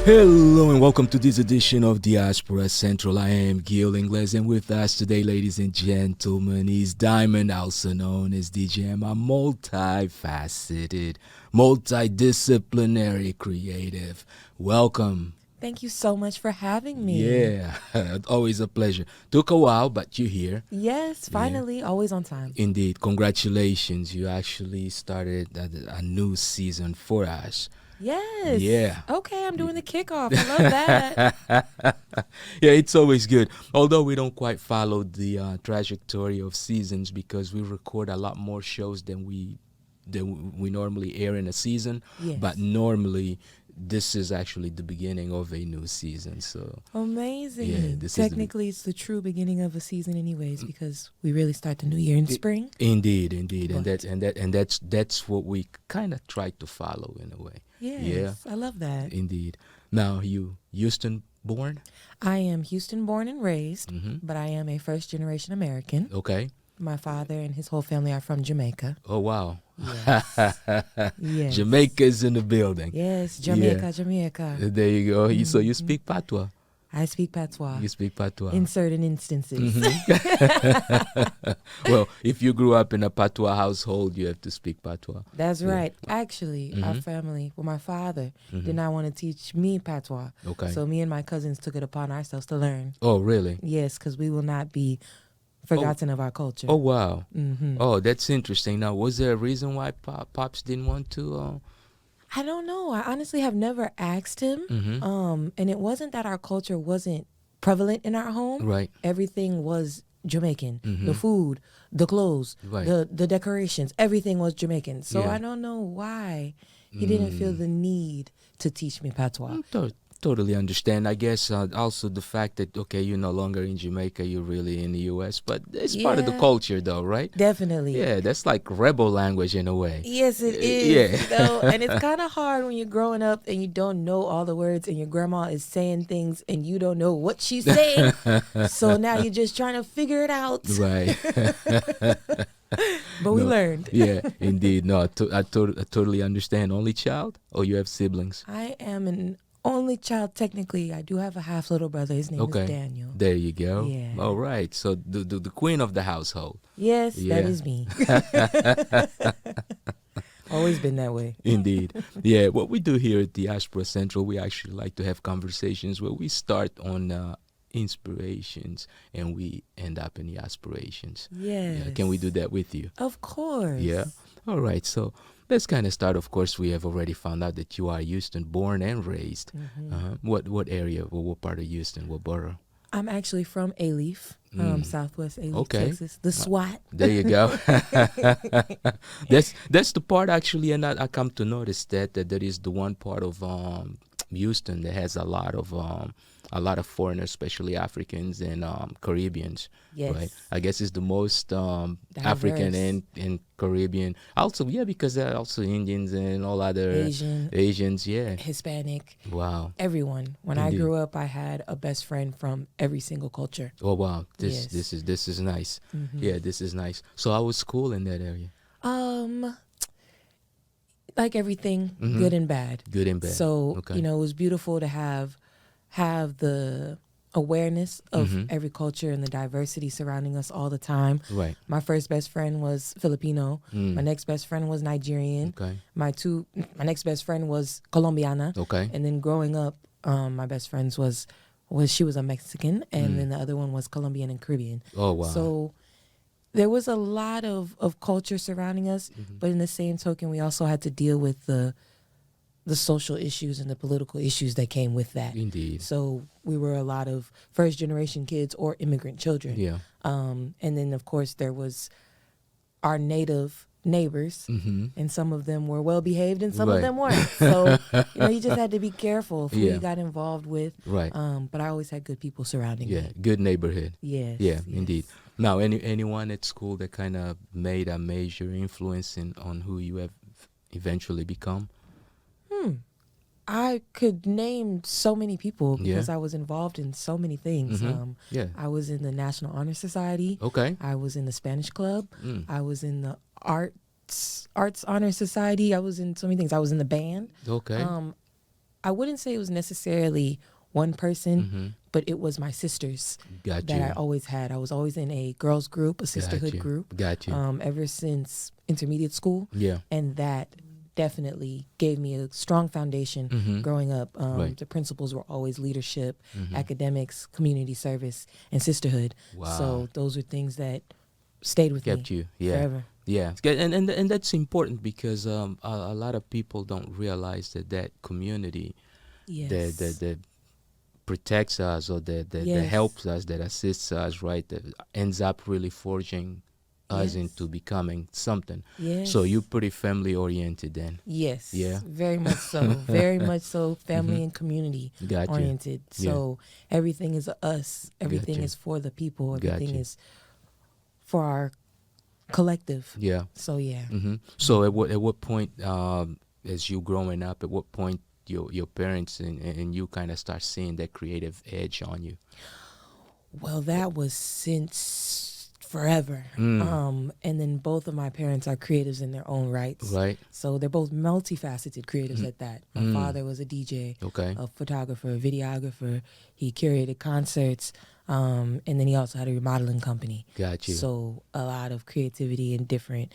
Hello and welcome to this edition of Diaspora Central. I am Gil Ingles, and with us today, ladies and gentlemen, is Diamond, also known as D.GEMM, a multifaceted, multidisciplinary creative. Welcome. Thank you so much for having me. Yeah, always a pleasure. Took a while, but you're here. Yes, finally, always on time. Indeed, congratulations. You actually started a new season for us. Yes. Yeah. Okay, I'm doing the kickoff. I love that. Yeah, it's always good. Although we don't quite follow the trajectory of seasons because we record a lot more shows than we normally air in a season. Yes. But normally, this is actually the beginning of a new season. So amazing. Yeah, technically, it's the true beginning of a season, anyways, because we really start the new year in spring. Indeed, But- and that's what we kind of try to follow in a way. Yes, Yeah. I love that. Indeed. Now, you Houston born? I am Houston born and raised, Mm-hmm. but I am a first-generation American. Okay. My father and his whole family are from Jamaica. Oh, wow. Yes. Yes. Jamaica's in the building. Yes, Jamaica, Yeah. Jamaica. There you go. So you speak patois. I speak patois You speak patois. in certain instances. Well, if you grew up in a patois household, you have to speak patois. That's Yeah. right. Actually, our Mhm. family, well, my father Mhm. did not want to teach me patois. Okay. So me and my cousins took it upon ourselves to learn. Oh, really? Yes, because we will not be forgotten of our culture. Oh, wow. Hmm. Oh, that's interesting. Now, was there a reason why Pops didn't want to? I don't know. I honestly have never asked him. Mhm. And it wasn't that our culture wasn't prevalent in our home. Right. Everything was Jamaican. Mhm. The food, the clothes, Right. the decorations, everything was Jamaican. So Yeah. I don't know why he didn't feel the need to teach me patois. Totally understand. I guess also the fact that, okay, you're no longer in Jamaica, you're really in the U.S., but it's part of the Yeah. culture, though, right? Definitely. Yeah, that's like rebel language in a way. Yes, it is. Yeah. You know, and it's kind of hard when you're growing up and you don't know all the words and your grandma is saying things and you don't know what she's saying. So now you're just trying to figure it out. Right. But we No. learned. Yeah, indeed. No, I totally understand. Only child? Or you have siblings? I am an only child, technically. I do have a half little brother. His name Okay. is Daniel. There you go. Yeah. All right. So the queen of the household. Yes, Yeah. that is me. Always been that way. Indeed. Yeah, what we do here at Diaspora Central, we actually like to have conversations where we start on inspirations and we end up in the aspirations. Yes. Yeah, can we do that with you? Of course. Yeah. All right. So let's kind of start. Of course, we have already found out that you are Houston born and raised. Mhm. What area? What part of Houston? What borough? I'm actually from Alief, Southwest Alief, Okay. Texas. The SWAT. There you go. That's the part actually, and I come to notice that that is the one part of Houston that has a lot of foreigners, especially Africans and Caribbeans. Yes. Right. I guess it's the most African Diverse. and Caribbean. Also, yeah, because there are also Indians and all other Asian. Asians. Yeah. Hispanic, Wow. everyone. When Indeed. I grew up, I had a best friend from every single culture. Oh wow. Yes. This is nice. Mhm. Yeah, this is nice. So I was school in that area. Like everything, Mhm. good and bad. Good and bad. So Okay. you know, it was beautiful to have the awareness of Mhm. every culture and the diversity surrounding us all the time. Right. My first best friend was Filipino. Mm. My next best friend was Nigerian. Okay. My next best friend was Colombiana. Okay. And then growing up, my best friends was she was a Mexican, and then the other one was Colombian and Caribbean. Oh wow. So there was a lot of culture surrounding us, but in the same token, we also had to deal with the social issues and the political issues that came with that. Indeed. So we were a lot of first generation kids or immigrant children. Yeah. And then of course there was our native neighbors, Mm-hmm. and some of them were well behaved and some Right. of them weren't. So you just had to be careful who Yeah. you got involved with. Right. But I always had good people surrounding Yeah. me. Good neighborhood. Yes. Yeah. yes. Indeed. Now, anyone at school that kind of made a major influence on who you have eventually become? I could name so many people Yeah. because I was involved in so many things. Mhm. Yeah. I was in the National Honor Society. Okay. I was in the Spanish Club. Mm. I was in the Arts Honor Society. I was in so many things. I was in the band. Okay. I wouldn't say it was necessarily one person, Mm-hmm. but it was my sisters Got that you. I always had. I was always in a girls group, a sisterhood you. group, Got you. ever since intermediate school. Yeah. And that definitely gave me a strong foundation Mm-hmm. growing up. Right. The principles were always leadership, Mm-hmm. academics, community service, and sisterhood. Wow. So those are things that stayed with Kept me you. Yeah. forever. Yeah. It's good. And that's important because a lot of people don't realize that community Yes. that protects us or that Yes. helps us, that assists us, right, that ends up really forging us Yes. into becoming something. Yes. So you're pretty family oriented then. Yes. Yeah. Very much so. Very much so. Family Mhm. and community Got you. oriented. So everything is us. Everything you. is for the people. Got Everything you. is for our collective. Yeah. So yeah. Hmm. So at what point, as you growing up, at what point your parents and you kind of start seeing that creative edge on you? Well, that was since forever. Mm. And then both of my parents are creatives in their own rights. Right. So they're both multifaceted creatives at that. My father was a DJ, Okay. a photographer, a videographer. He curated concerts. And then he also had a remodeling company. Got you. So a lot of creativity in different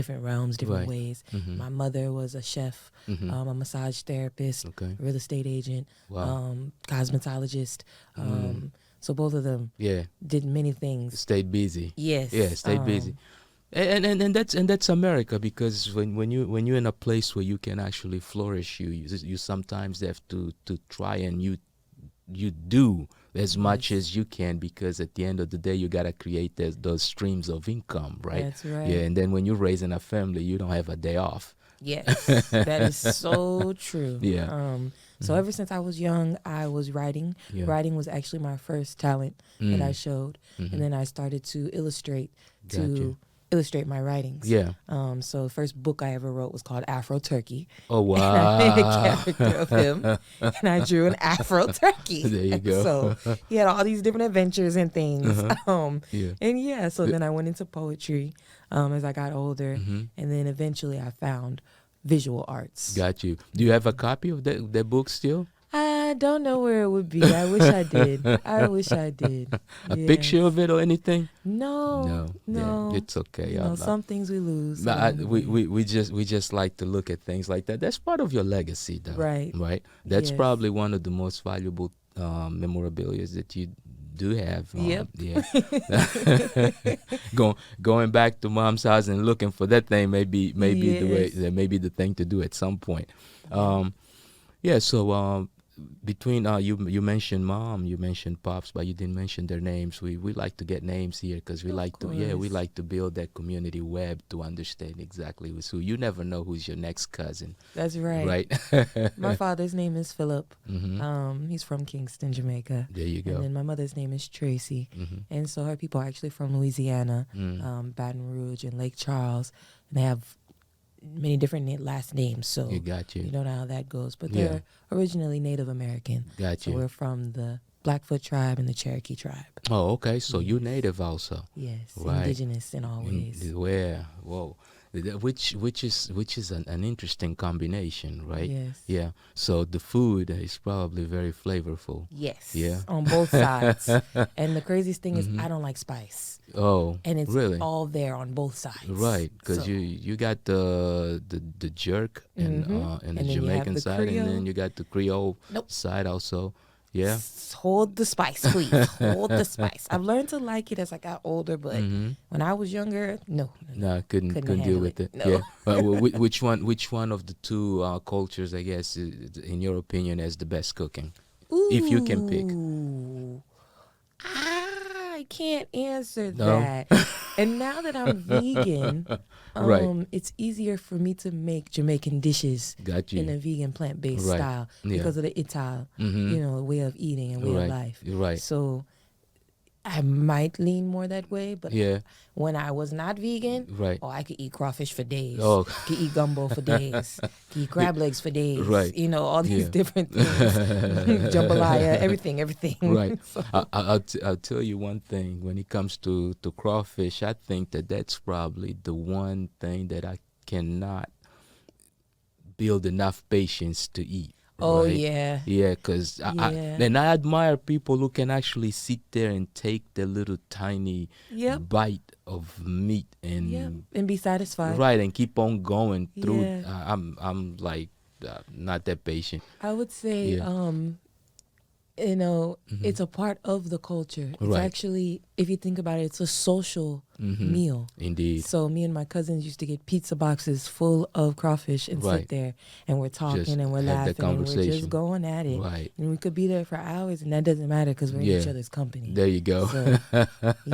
realms, different Right. ways. Mhm. My mother was a chef, Mhm. a massage therapist, Okay. a real estate agent, Wow. cosmetologist. So both of them Yeah. did many things. Stay busy. Yes. Yeah, stay busy. And that's America, because when you're in a place where you can actually flourish, you sometimes have to try and you do as much as you can, because at the end of the day you gotta create those streams of income, right? That's right. Yeah, and then when you're raising a family, you don't have a day off. Yes, that is so true. Yeah. So ever since I was young, I was writing. Yeah. Writing was actually my first talent that I showed, Mhm. and then I started to illustrate Gotcha. illustrate my writings. Yeah. So the first book I ever wrote was called Afro Turkey. Oh wow. And I made a character of him, and I drew an Afro turkey. There you go. So he had all these different adventures and things. Yeah. And yeah, so then I went into poetry as I got older, and then eventually I found visual arts. Got you. Do you have a copy of that book still? I don't know where it would be. I wish I did. I wish I did. A picture of it or anything? No. Yeah, it's okay. You know, some things we lose. No, along the way. we just like to look at things like that. That's part of your legacy, though. Right. Right. That's Yes. probably one of the most valuable memorabilia that you do have. Yep. Yeah. Going back to mom's house and looking for that thing may be the way, Yes. that may be the thing to do at some point. Yeah. So between you mentioned mom, you mentioned pops, but you didn't mention their names. We like to get names here because we Of like course. we like to build that community web to understand exactly who's who. You never know who's your next cousin, That's right. right? My father's name is Philip. Mhm. He's from Kingston, Jamaica. There you And go. then my mother's name is Tracy. Mhm. And so her people are actually from Louisiana, Baton Rouge and Lake Charles. And they have many different last names. So You got you. you know how that goes. But Yeah. they're originally Native American. Got So you. we're from the Blackfoot tribe and the Cherokee tribe. Oh, okay. So you native also. Yes. Right. Indigenous in all ways. Where? Whoa. Which is an interesting combination, right? Yes. Yeah. So the food is probably very flavorful. Yes. Yeah. On both sides. And the craziest thing is I don't like spice. Oh, And it's really? all there on both sides. Right, because So- you got the jerk and the And then you have Jamaican the side, and then Creole. you got the Creole Nope. side also. Yeah. Hold the spice, please. Hold the spice. I've learned to like it as I got older, but when I was younger, no. No, couldn't deal handle with it. it. No. Yeah. Which one of the two cultures, I guess, in your opinion, has the best cooking? If you can pick. Ooh. I can't answer No? that. And now that I'm vegan, Right. it's easier for me to make Jamaican dishes Got you. in a vegan plant-based Right. style Yeah. because of the ital, way of eating and way Right. of life. Right. So I might lean more that way, but Yeah. when I was not vegan, Right. I could eat crawfish for days. Oh. Could eat gumbo for days. Could eat crab legs for days. Right. You know, all these Yeah. different things. Jambalaya, everything. Right. So- I'll tell you one thing. When it comes to crawfish, I think that's probably the one thing that I cannot build enough patience to eat. Oh right? yeah. Yeah, because Yeah. and I admire people who can actually sit there and take the little tiny Yep. bite of meat Yep. and And be satisfied. right and keep on going through. Yeah. I'm like not that patient. I would say, Yeah. it's a part of the culture. It's Right. actually, if you think about it, it's a social meal. Indeed. So me and my cousins used to get pizza boxes full of crawfish and Right. sit there and we're talking Just and we're have that laughing and we're conversation. just going at it. Right. And we could be there for hours and that doesn't matter because we're in each other's company. There you go. So,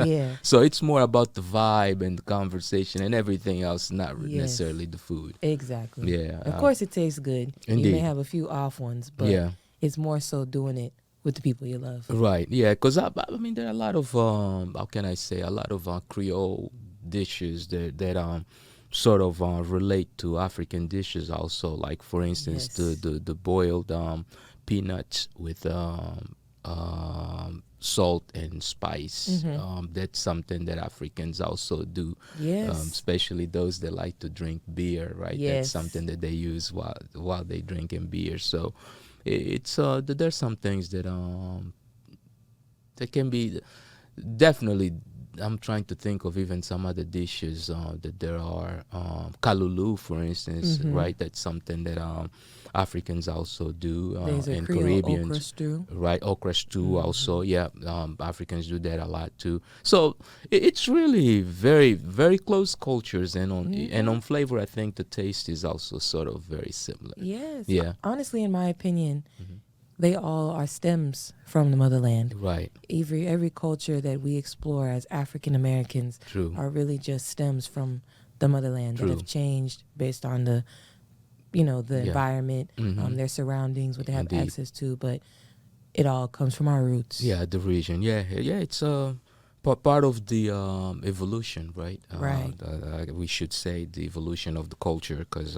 yeah. So it's more about the vibe and the conversation and everything else, not Yes. necessarily the food. Exactly. Yeah. Of course it tastes good. You Indeed. may have a few off ones, but Yeah. it's more so doing it with the people you love. Right. Yeah. Because I mean, there are a lot of how can I say, a lot of Creole dishes that sort of relate to African dishes also. Like for instance, Yes. the boiled peanuts with salt and spice. That's something that Africans also do. Yes. Especially those that like to drink beer, right? Yes. That's something that they use while they drinking beer. So it's there's some things that that can be definitely. I'm trying to think of even some other dishes that there are. Kalulu, for instance, right? That's something that Africans also do, There's a and Creole Caribbeans. okra stew. Right, okra stew also. Yeah, Africans do that a lot too. So it's really very, very close cultures, and on flavor, I think the taste is also sort of very similar. Yes. Yeah. Honestly, in my opinion, they all are stems from the motherland. Right. Every culture that we explore as African Americans True. are really just stems from the motherland True. that have changed based on the environment, Mhm. their surroundings, what they have Indeed. access to, but it all comes from our roots. Yeah, the region. Yeah, yeah. It's part of the evolution, right? Right. We should say the evolution of the culture, because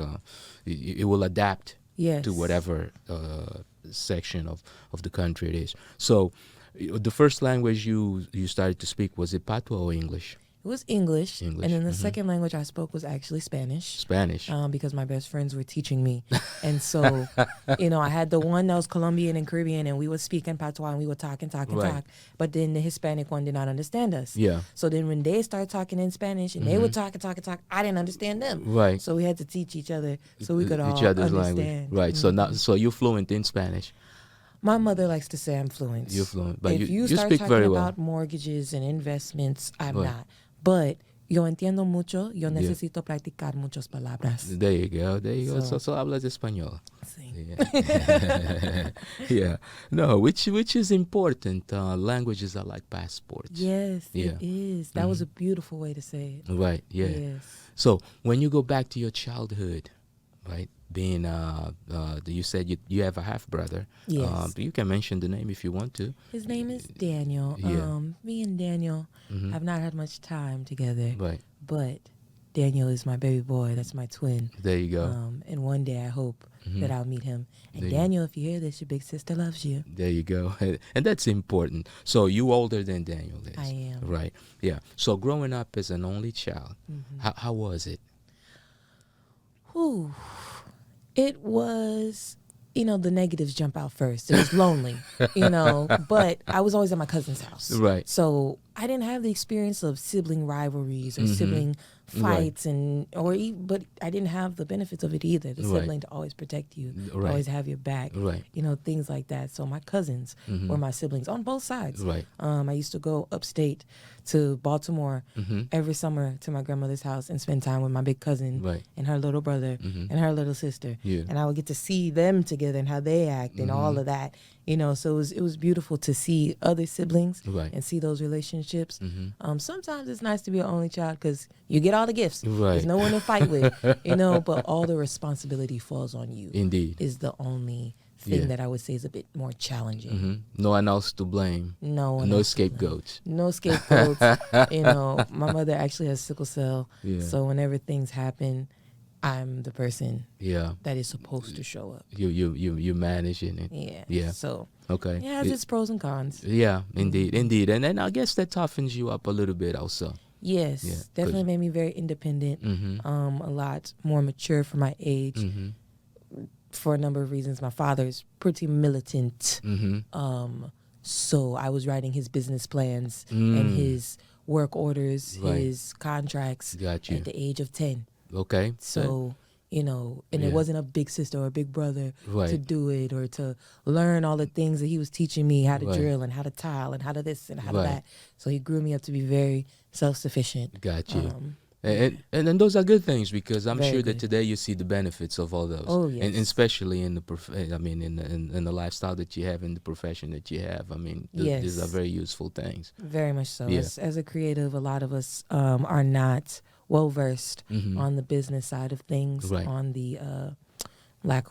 it will adapt Yes. to whatever section of the country it is. So, the first language you started to speak, was it Patois or English? It was English. English, And then the second language I spoke was actually Spanish. Spanish. Because my best friends were teaching me. And so, I had the one that was Colombian and Caribbean, and we would speak in patois, and we would talk and talk and Right. talk. But then the Hispanic one did not understand us. Yeah. So then when they started talking in Spanish and they would talk and talk and talk, I didn't understand them. Right. So we had to teach each other so we could all each other's understand. language. Right. So now, so you're fluent in Spanish. My mother likes to say I'm fluent. You're fluent, but if you start speak talking very well. about mortgages and investments, I'm Right. not. But yo entiendo mucho. Yo Yeah. necesito practicar muchas palabras. There you go. There you go. So- So hablas español. Sí. Yeah. Yeah. No, which is important. Languages are like passports. Yes, Yeah. it is. That was a beautiful way to say it. Right. Yeah. Yes. So when you go back to your childhood, right? Being you said you have a half brother. Yes. You can mention the name if you want to. His name is Daniel. Yeah. Me and Daniel have not had much time together. Right. But Daniel is my baby boy. That's my twin. There you go. And one day I hope that I'll meet him. And There you- Daniel, if you hear this, your big sister loves you. There you go. And that's important. So you older than Daniel is. I am. Right. Yeah. So growing up as an only child, how was it? Whew. It was, the negatives jump out first. It was lonely, but I was always at my cousin's house. Right. So I didn't have the experience of sibling rivalries or sibling fights, but I didn't have the benefits of it either. The Right. sibling to always protect you, to Right. always have your back, Right. Things like that. So my cousins were my siblings on both sides. Right. I used to go upstate to Baltimore every summer to my grandmother's house and spend time with my big cousin Right. and her little brother and her little sister. Yeah. And I would get to see them together and how they act and all of that. So it was beautiful to see other siblings Right. and see those relationships. Sometimes it's nice to be an only child because you get all the gifts. Right. There's no one to fight with, but all the responsibility falls on you. Indeed. Is the only thing Yeah. that I would say is a bit more challenging. No one else to blame. No one No else to blame. scapegoats. No scapegoats. My mother actually has sickle cell. Yeah. So whenever things happen, I'm the person Yeah. that is supposed to show up. You managing it. Yeah. Yeah. So Okay. it has its pros and cons. Yeah, indeed. And then I guess that toughens you up a little bit also. Yes. Yeah, Definitely 'cause- made me very independent. A lot more mature for my age. for a number of reasons. My father's pretty militant. So I was writing his business plans and his work orders, his contracts Got you. at the age of 10. Okay. So, you know, and Yeah. it wasn't a big sister or a big brother Right. to do it or to learn all the things that he was teaching me, how to Right. drill and how to tile and how to this and how to Right. that. So he grew me up to be very self-sufficient. Got you. And those are good things, because I'm Very sure that good. today you see the benefits of all those. Oh, yes. And especially in the in the lifestyle that you have, in the profession that you have. I mean, these are Yes. very useful things. Very much so. Yeah. As a creative, a lot of us are not well versed on the business side of things, Right. on the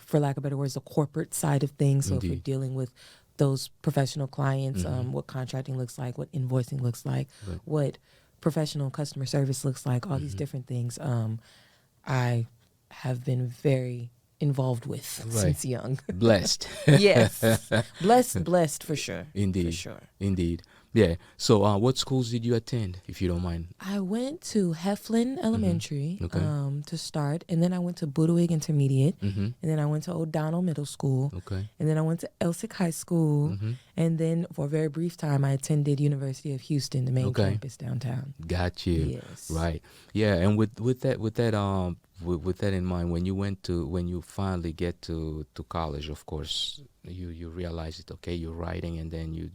for lack of better words, the corporate side of things. So if we're Indeed. dealing with those professional clients, what contracting looks like, what invoicing looks like, Right. what professional customer service looks like, all these different things, I have been very involved with Right. since young. Blessed. Yes, blessed for sure. Indeed. For sure. Indeed. Yeah. So what schools did you attend, if you don't mind? I went to Heflin Elementary Okay. to start, and then I went to Budwig Intermediate, Mm-hmm. and then I went to O'Donnell Middle School, Okay. and then I went to Elsick High School, and then for a very brief time I attended University of Houston, the main Okay. campus downtown. Got you. Yes. Right. Yeah. And with that in mind, when you finally get to college, of course, you realize it. Okay, you're writing, and then you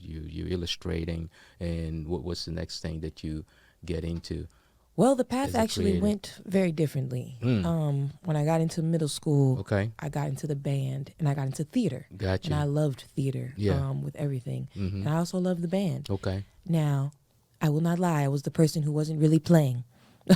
illustrating, and what's the next thing that you get into? Well, the As path a actually creative. went very differently. When I got into middle school, Okay. I got into the band and I got into theater. Got And I you. loved theater Yeah. with everything. And I also loved the band. Okay. Now, I will not lie, I was the person who wasn't really playing.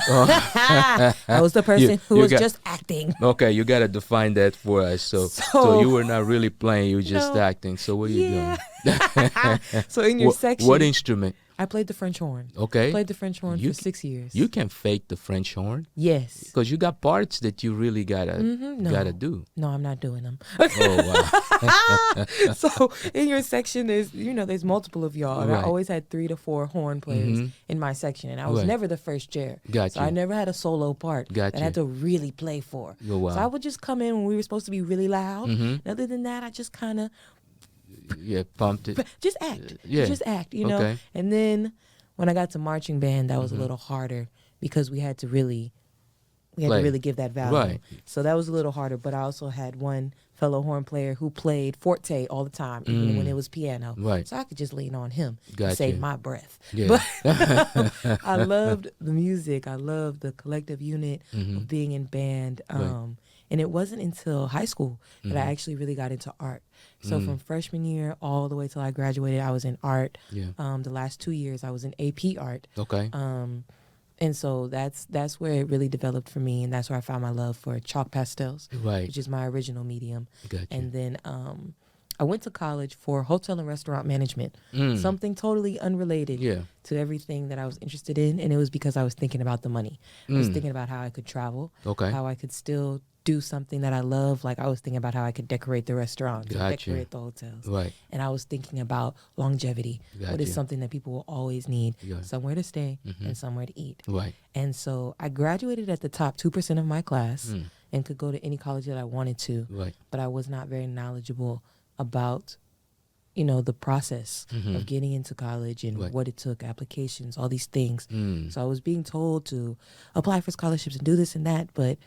I was the person who you was got- just acting. Okay, you gotta define that for us. So So- you were not really playing; you were just No. acting. So what are you Yeah. doing? So in your section, What instrument? I played the French horn. Okay, Played the French horn You for 6 years. you can fake the French horn, Yes. because you got parts that you really gotta No. gotta do. No, I'm not doing them. Oh wow! So in your section, there's multiple of y'all. And I Right. always had 3 to 4 horn players in my section, and I was Right. never the first chair. Got So you. I never had a solo part Got that I had you. to really play for. Oh, wow. So I would just come in when we were supposed to be really loud. And other than that, I just kind of Yeah, pumped it. just act. yeah. Just act, you know. Okay. And then when I got to marching band, that was a little harder because we had to really Play. give that value. Right. So that was a little harder. But I also had one fellow horn player who played forte all the time, even when it was piano. Right. So I could just lean on him to Got save you. my breath. Yeah. But I loved the music. I loved the collective unit of being in band. Right. And it wasn't until high school that I actually really got into art. So from freshman year all the way till I graduated, I was in art. Yeah. The last 2 years I was in AP art. Okay. And so that's where it really developed for me, and that's where I found my love for chalk pastels, Right. which is my original medium. Got you. And then I went to college for hotel and restaurant management, something totally unrelated Yeah. to everything that I was interested in, and it was because I was thinking about the money. I was thinking about how I could travel, Okay. how I could still do something that I love. Like I was thinking about how I could decorate the restaurants, and Gotcha. decorate the hotels. Right. And I was thinking about longevity. What is Gotcha. something that people will always need? Yeah. Somewhere to stay and somewhere to eat. Right. And so I graduated at the top 2% of my class and could go to any college that I wanted to. Right. But I was not very knowledgeable about, the process of getting into college and Right. what it took, applications, all these things. Mm. So I was being told to apply for scholarships and do this and that, but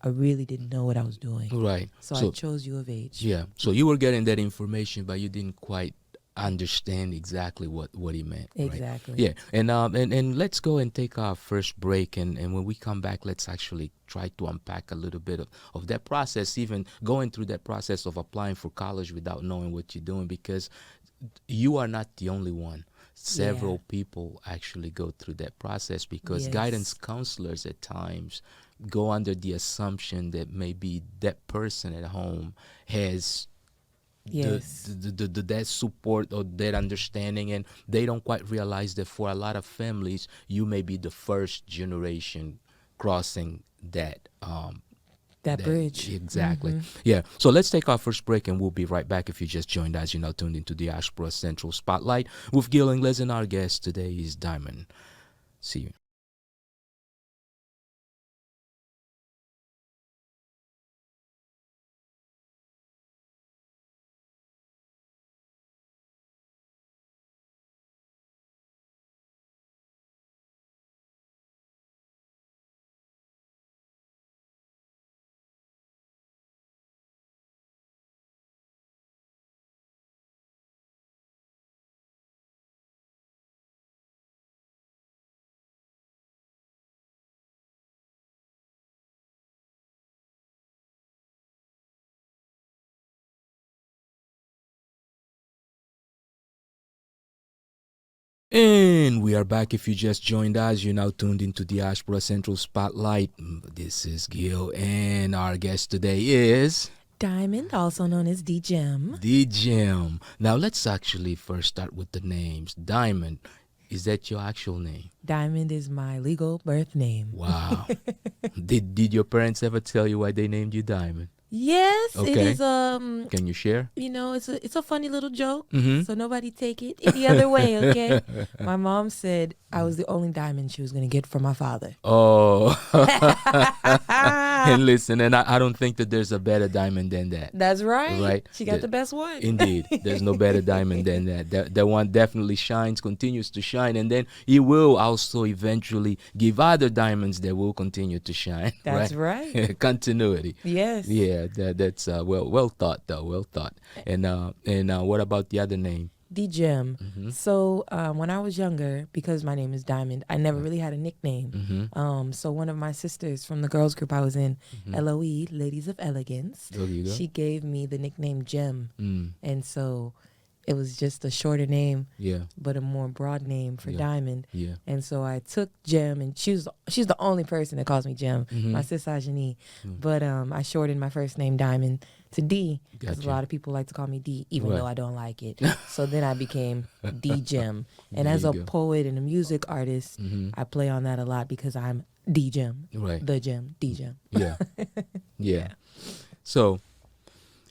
I really didn't know what I was doing. Right. So I chose U of H. Yeah. So you were getting that information, but you didn't quite understand exactly what he meant. Right? Exactly. Yeah. And let's go and take our first break, and when we come back, let's actually try to unpack a little bit of that process, even going through that process of applying for college without knowing what you're doing, because you are not the only one. Several people actually go through that process, because Yes. guidance counselors at times go under the assumption that maybe that person at home has Yes. that support or that understanding, and they don't quite realize that for a lot of families, you may be the first generation crossing that Bridge. Exactly. Yeah. So let's take our first break, and we'll be right back. If you just joined us, you're now tuned into the Diaspora Central Spotlight with Gil Ingles, and our guest today is Diamond. See you. And we are back. If you just joined us, you're now tuned into Diaspora Central Spotlight. This is Gil, and our guest today is Diamond, also known as D.GEMM. D.GEMM. Now, let's actually first start with the names. Diamond, is that your actual name? Diamond is my legal birth name. Wow. Did your parents ever tell you why they named you Diamond? Yes, Okay. it is. Can you share? It's a funny little joke. Mm-hmm. So nobody take it any other way, okay? My mom said I was the only diamond she was gonna get from my father. Oh. And listen, and I don't think that there's a better diamond than that. That's right. Right. She got the best one. Indeed. There's no better diamond than that. That one definitely shines, continues to shine, and then he will also eventually give other diamonds that will continue to shine. That's right. Continuity. Yes. Yeah, that's well thought though. Well thought. And what about the other name? D.GEMM. Mm-hmm. So when I was younger, because my name is Diamond, I never really had a nickname. Mm-hmm. So one of my sisters from the girls group I was in, Mm-hmm. LOE, Ladies of Elegance, There you go. she gave me the nickname Gem. Mm. And so it was just a shorter name, Yeah. but a more broad name for Yeah. Diamond. Yeah. And so I took Gem, and she's the only person that calls me Gem, Mhm. my sister Ajani. Mm. But I shortened my first name Diamond to D, because Gotcha. a lot of people like to call me D, even Right. though I don't like it. So then I became D.GEMM. And There as you a go. poet and a music artist, Mm-hmm. I play on that a lot because I'm D.GEMM, Right. the Gem, D.GEMM. Yeah. Yeah. So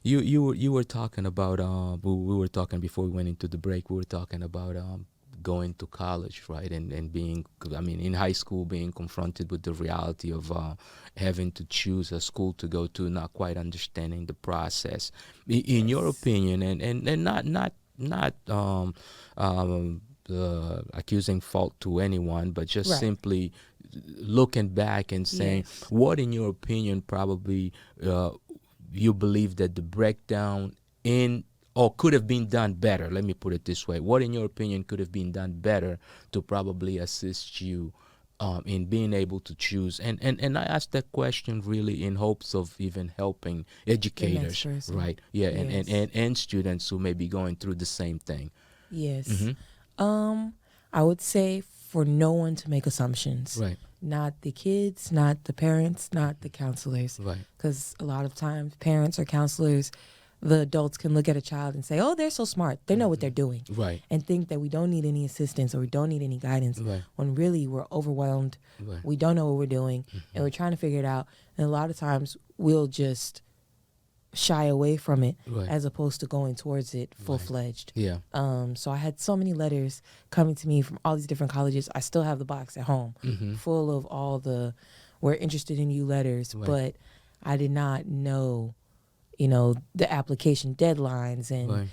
you were talking about we were talking before we went into the break. We were talking about going to college, right? And being, I mean, in high school, being confronted with the reality of having to choose a school to go to, not quite understanding the process. In your opinion, and not accusing fault to anyone, but just Right. simply looking back and saying, Yes. what in your opinion probably you believe that the breakdown in, or could have been done better, let me put it this way, what in your opinion could have been done better to probably assist you in being able to choose? And I asked that question really in hopes of even helping educators, person. right? Yeah, Yes. and students who may be going through the same thing. Yes. Mhm. I would say for no one to make assumptions. Right. Not the kids, not the parents, not the counselors. Right. Because a lot of times parents or counselors, the adults can look at a child and say, oh, they're so smart. They know what they're doing. Right. And think that we don't need any assistance or we don't need any guidance. Right. When really we're overwhelmed. Right. We don't know what we're doing. And we're trying to figure it out. And a lot of times we'll just shy away from it, Right. as opposed to going towards it full-fledged. Yeah. So I had so many letters coming to me from all these different colleges. I still have the box at home full of all the "we're interested in you" letters, Right. but I did not know, the application deadlines and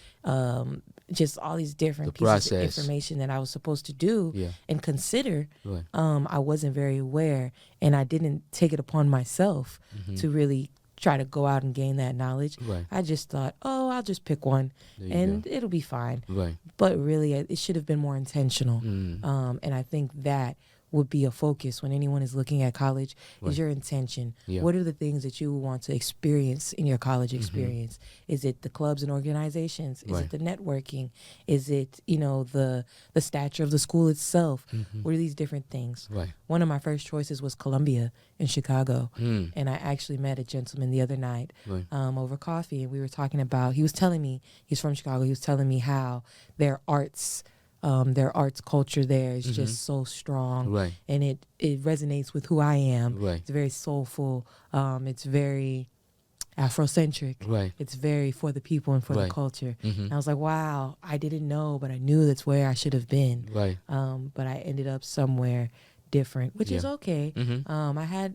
just all these different The pieces process. of information that I was supposed to do Yeah. and consider. Right. I wasn't very aware, and I didn't take it upon myself to really try to go out and gain that knowledge. Right. I just thought, oh, I'll just pick one There you and go. it'll be fine. Right. But really, it should have been more intentional. Mm. And I think that would be a focus when anyone is looking at college, Right. is your intention. Yeah. What are the things that you want to experience in your college experience? Is it the clubs and organizations? Is Right. it the networking? Is it, the stature of the school itself? What are these different things? Right. One of my first choices was Columbia in Chicago. Mm. And I actually met a gentleman the other night Right. over coffee, and we were talking about, he was telling me, he's from Chicago, he was telling me how their arts culture there is just so strong. Right. And it resonates with who I am. Right. It's very soulful. It's very Afrocentric. Right. It's very for the people and for Right. the culture. Mhm. And I was like, wow, I didn't know, but I knew that's where I should have been. Right. But I ended up somewhere different, which is Yeah. okay. Mhm.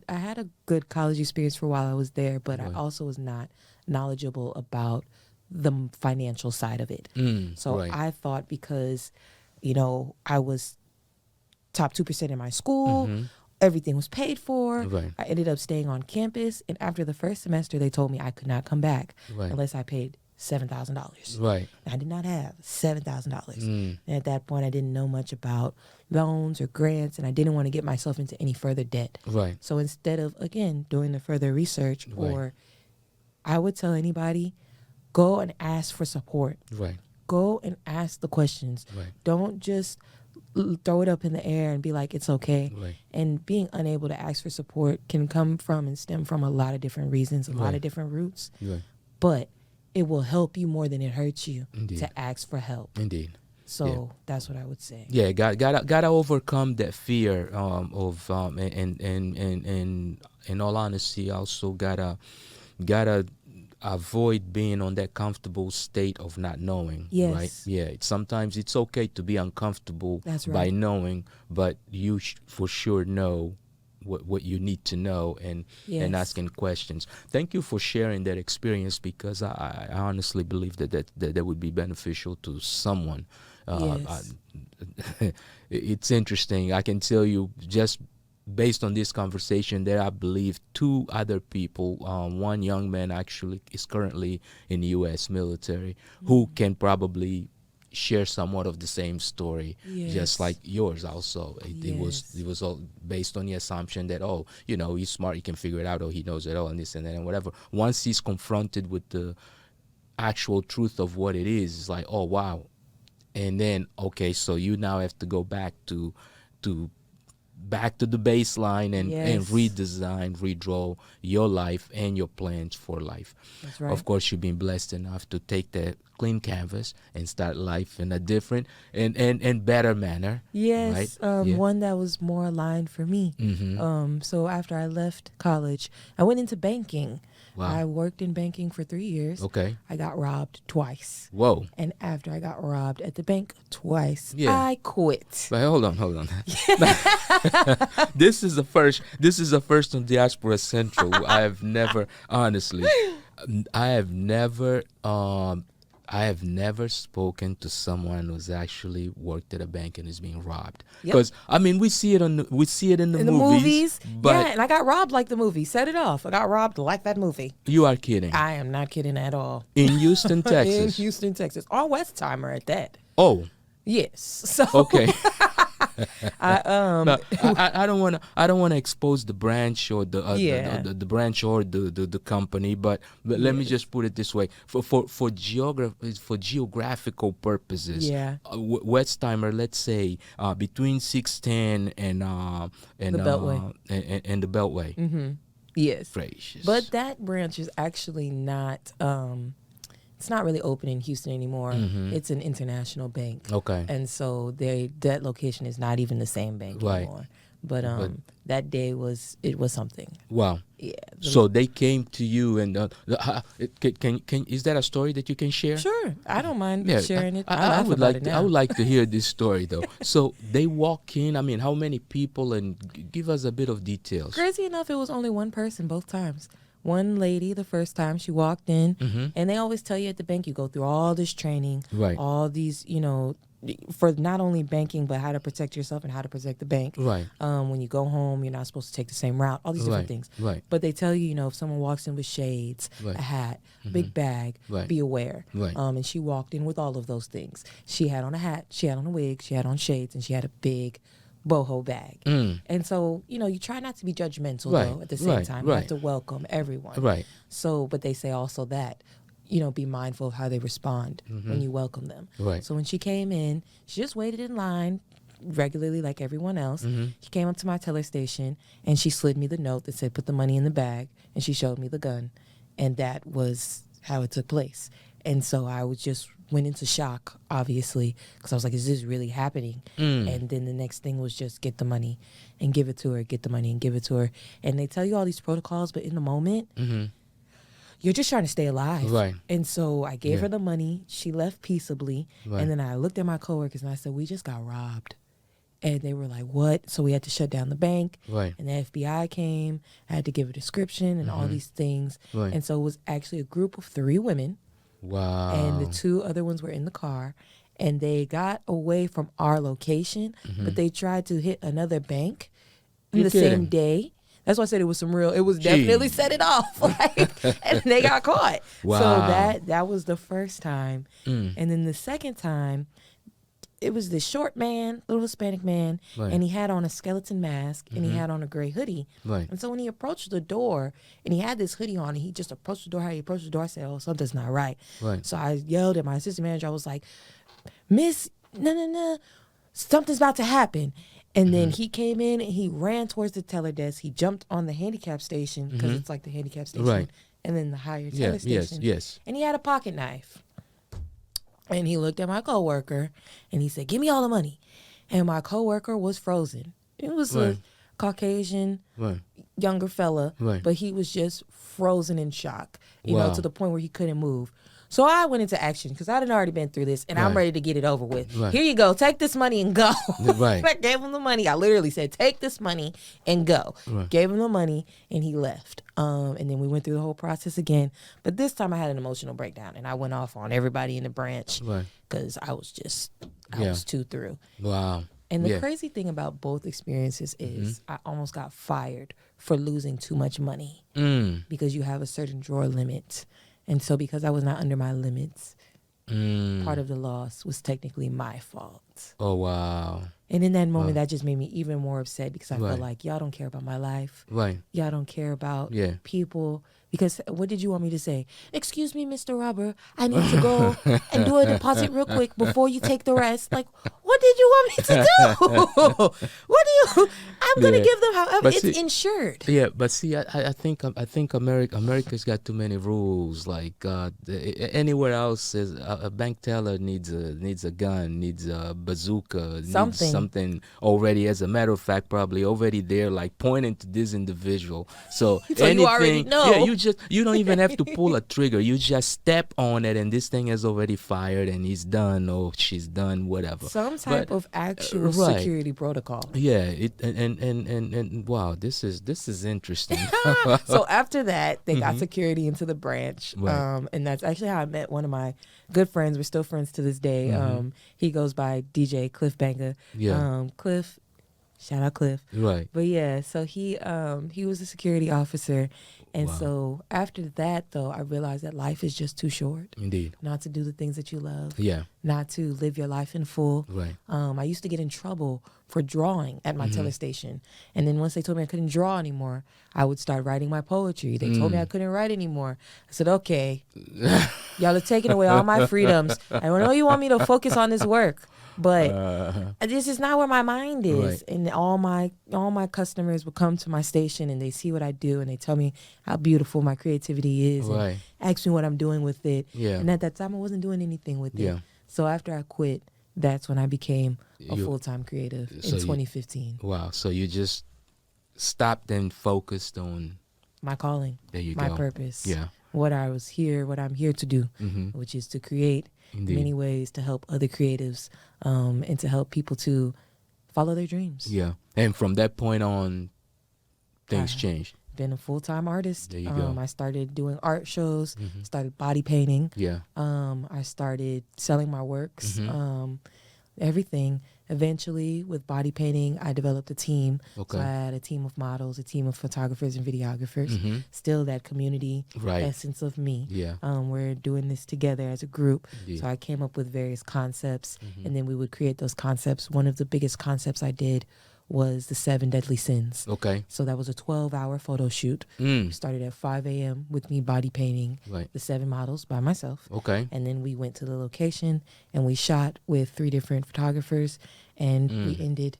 I had a good college experience for a while I was there, but Right. I also was not knowledgeable about the financial side of it. Mm. So right. I thought because, I was top 2% in my school, everything was paid for. Right. I ended up staying on campus, and after the first semester, they told me I could not come back Right. unless I paid $7,000. Right. I did not have $7,000. Mm. And at that point, I didn't know much about loans or grants, and I didn't want to get myself into any further debt. Right. So instead of, again, doing the further research, Right. or I would tell anybody, go and ask for support. Right. Go and ask the questions. Right. Don't just throw it up in the air and be like, it's okay. Right. And being unable to ask for support can come from and stem from a lot of different reasons, a lot of different roots. Right. But it will help you more than it hurts you Indeed. to ask for help. Indeed. So that's what I would say. Yeah, gotta overcome that fear of and in all honesty, also gotta avoid being on that comfortable state of not knowing. Yes. Right? Yeah. Sometimes it's okay to be uncomfortable That's by right. knowing, but you for sure know what you need to know and asking questions. Thank you for sharing that experience, because I honestly believe that would be beneficial to someone. Yes. It's interesting. I can tell you, just based on this conversation, there I believe 2 other people. One young man actually is currently in the U.S. military, who can probably share somewhat of the same story, just like yours. Also, it was all based on the assumption that, oh, he's smart, he can figure it out, or he knows it all, and this and that and whatever. Once he's confronted with the actual truth of what it is, it's like, oh wow. And then, okay, so you now have to go back to the baseline and redesign, redraw your life and your plans for life. That's right. Of course, you've been blessed enough to take that clean canvas and start life in a different and better manner. Yes, right? One that was more aligned for me. So after I left college, I went into banking. Wow. I worked in banking for 3 years. Okay. I got robbed twice. Whoa. And after I got robbed at the bank twice, Yeah. I quit. But hold on. This is the first on Diaspora Central. I have never spoken to someone who's actually worked at a bank and is being robbed. Because we see it in the movies. But and I got robbed like the movie. Set it off. I got robbed like that movie. You are kidding. I am not kidding at all. In Houston, Texas. In Houston, Texas. On Westheimer at that. Oh. Yes. So okay. I I don't want to expose the branch or the branch or the company, but let me just put it this way: for geographical purposes, Westheimer, let's say between 610 and the Beltway and the Beltway. Mm-hmm. Yes, gracious. But that branch is actually not. It's not really open in Houston anymore. Mm-hmm. It's an international bank. Okay. And so that location is not even the same bank anymore. But that day was something. Wow. Yeah. So they came to you and can is that a story that you can share? Sure. I don't mind sharing it. I would like to hear this story though. So they walk in, how many people, and give us a bit of details. Crazy enough, it was only one person both times. One lady, the first time she walked in, and they always tell you at the bank, you go through all this training, all these, for not only banking, but how to protect yourself and how to protect the bank. Right. When you go home, you're not supposed to take the same route, all these different things. Right. But they tell you, if someone walks in with shades, a hat, big bag, be aware. Right. And she walked in with all of those things. She had on a hat, she had on a wig, she had on shades, and she had a big boho bag. And so, you try not to be judgmental though at the same time. You have to welcome everyone. Right. So, but they say also that, be mindful of how they respond when you welcome them. Right. So when she came in, she just waited in line regularly like everyone else. She came up to my teller station and she slid me the note that said, put the money in the bag, and she showed me the gun. And that was how it took place. And so I went into shock, obviously, because I was like, is this really happening? And then the next thing was just get the money and give it to her, get the money and give it to her. And they tell you all these protocols, but in the moment, you're just trying to stay alive. Right. And so I gave her the money. She left peaceably. Right. And then I looked at my coworkers and I said, we just got robbed. And they were like, what? So we had to shut down the bank. Right. And the FBI came. I had to give a description and all these things. Right. And so it was actually a group of 3 women. Wow. And the 2 other ones were in the car. And they got away from our location, but they tried to hit another bank the same day. That's why I said it was it was definitely set it off. And they got caught. Wow. So that was the first time. And then the second time, it was this short man, little Hispanic man, and he had on a skeleton mask, and he had on a gray hoodie. Right. And so when he approached the door, and he had this hoodie on, and he just approached the door. How he approached the door, I said, oh, something's not right. Right. So I yelled at my assistant manager. I was like, Miss, no. something's about to happen. And then he came in and he ran towards the teller desk. He jumped on the handicap station because it's like the handicap station. Right. And then the higher teller station. Yes. And he had a pocket knife. And he looked at my coworker and he said, "Give me all the money." And my coworker was frozen. It was a Caucasian younger fella, but he was just frozen in shock, you know, to the point where he couldn't move. So I went into action because I had already been through this, and I'm ready to get it over with. Here you go. Take this money and go. I gave him the money. I literally said, "Take this money and go." Gave him the money, and he left. And then we went through the whole process again. But this time I had an emotional breakdown, and I went off on everybody in the branch because I was too through. Wow. And the crazy thing about both experiences is I almost got fired for losing too much money because you have a certain drawer limit. And so because I was not under my limits, part of the loss was technically my fault. Oh, wow. And in that moment, that just made me even more upset because I felt like y'all don't care about my life. Y'all don't care about people. Because what did you want me to say? "Excuse me, Mr. Robber, I need to go and do a deposit real quick before you take the rest." Like, what did you want me to do? I'm going to give them however it's insured. Yeah, but see, I think America's got too many rules. Like anywhere else, is a bank teller needs a gun, needs a bazooka, needs something already. As a matter of fact, probably already there, like pointing to this individual. So anything, you already know. Yeah, you don't even have to pull a trigger. You just step on it, and this thing is already fired, and he's done or she's done, whatever. Some type of actual security protocol. Yeah, and wow, this is interesting. So after that, they got security into the branch, and that's actually how I met one of my good friends. We're still friends to this day. He goes by DJ Cliff Banger. Cliff. Shout out Cliff. Right. But yeah, so he was a security officer. And so after that, though, I realized that life is just too short. Indeed. Not to do the things that you love. Yeah. Not to live your life in full. Right. I used to get in trouble for drawing at my teller station. And then once they told me I couldn't draw anymore, I would start writing my poetry. They told me I couldn't write anymore. I said, "Okay, y'all are taking away all my freedoms. I know you want me to focus on this work, but this is not where my mind is." And all my customers would come to my station and they see what I do and they tell me how beautiful my creativity is and ask me what I'm doing with it. And at that time I wasn't doing anything with it. So after I quit, that's when I became a full-time creative in 2015. Wow. So you just stopped and focused on my calling, my purpose. Yeah. What I'm here to do, which is to create many ways to help other creatives and to help people to follow their dreams. Yeah. And from that point on, things changed. Been a full-time artist. There you go. I started doing art shows, started body painting. Yeah. I started selling my works, everything. Eventually, with body painting, I developed a team. Okay. So I had a team of models, a team of photographers and videographers. Still that community essence of me. Yeah. We're doing this together as a group. Indeed. So I came up with various concepts, and then we would create those concepts. One of the biggest concepts I did was the 7 Deadly Sins. Okay. So that was a 12-hour photo shoot. We started at 5 a.m. with me body painting the 7 models by myself. Okay. And then we went to the location and we shot with 3 different photographers, and we ended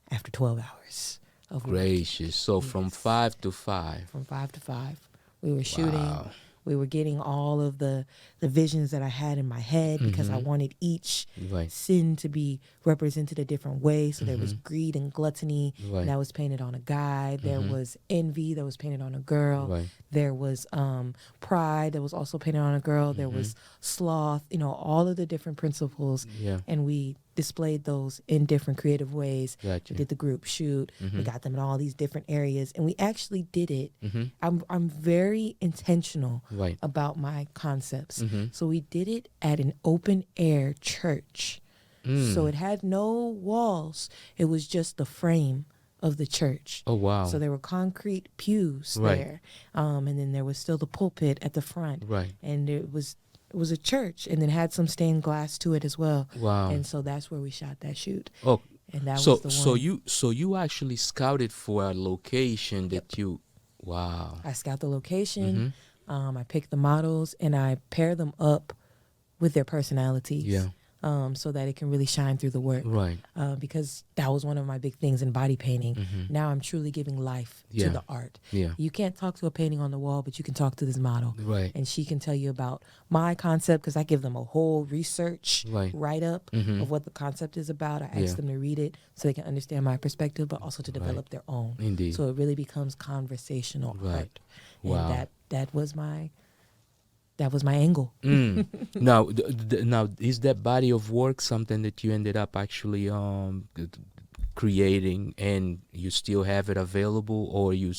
after 12 hours of work. Gracious. So from 5 to 5. From 5 to 5. We were shooting. Wow. We were getting all of the visions that I had in my head because I wanted each sin to be represented a different way. So there was greed and gluttony that was painted on a guy. There was envy that was painted on a girl. There was pride that was also painted on a girl. There was sloth, all of the different principles. Yeah. And we displayed those in different creative ways. Gotcha. We did the group shoot. We got them in all these different areas, and we actually did it. I'm very intentional about my concepts. So we did it at an open air church. So it had no walls. It was just the frame of the church. Oh, wow. So there were concrete pews there. And then there was still the pulpit at the front. And it was a church, and it had some stained glass to it as well. Wow. And so that's where we shot that shoot. Oh, and that was the one. So you actually scouted for a location that you, wow. I scout the location. I pick the models, and I pair them up with their personalities. Yeah. so that it can really shine through the work. Right. Because that was one of my big things in body painting. Now I'm truly giving life to the art. Yeah. You can't talk to a painting on the wall, but you can talk to this model. Right. And she can tell you about my concept, because I give them a whole research write-up of what the concept is about. I ask them to read it so they can understand my perspective, but also to develop their own. Indeed. So it really becomes conversational art. Wow. And that was my angle. Now, now, is that body of work something that you ended up actually creating, and you still have it available, or you?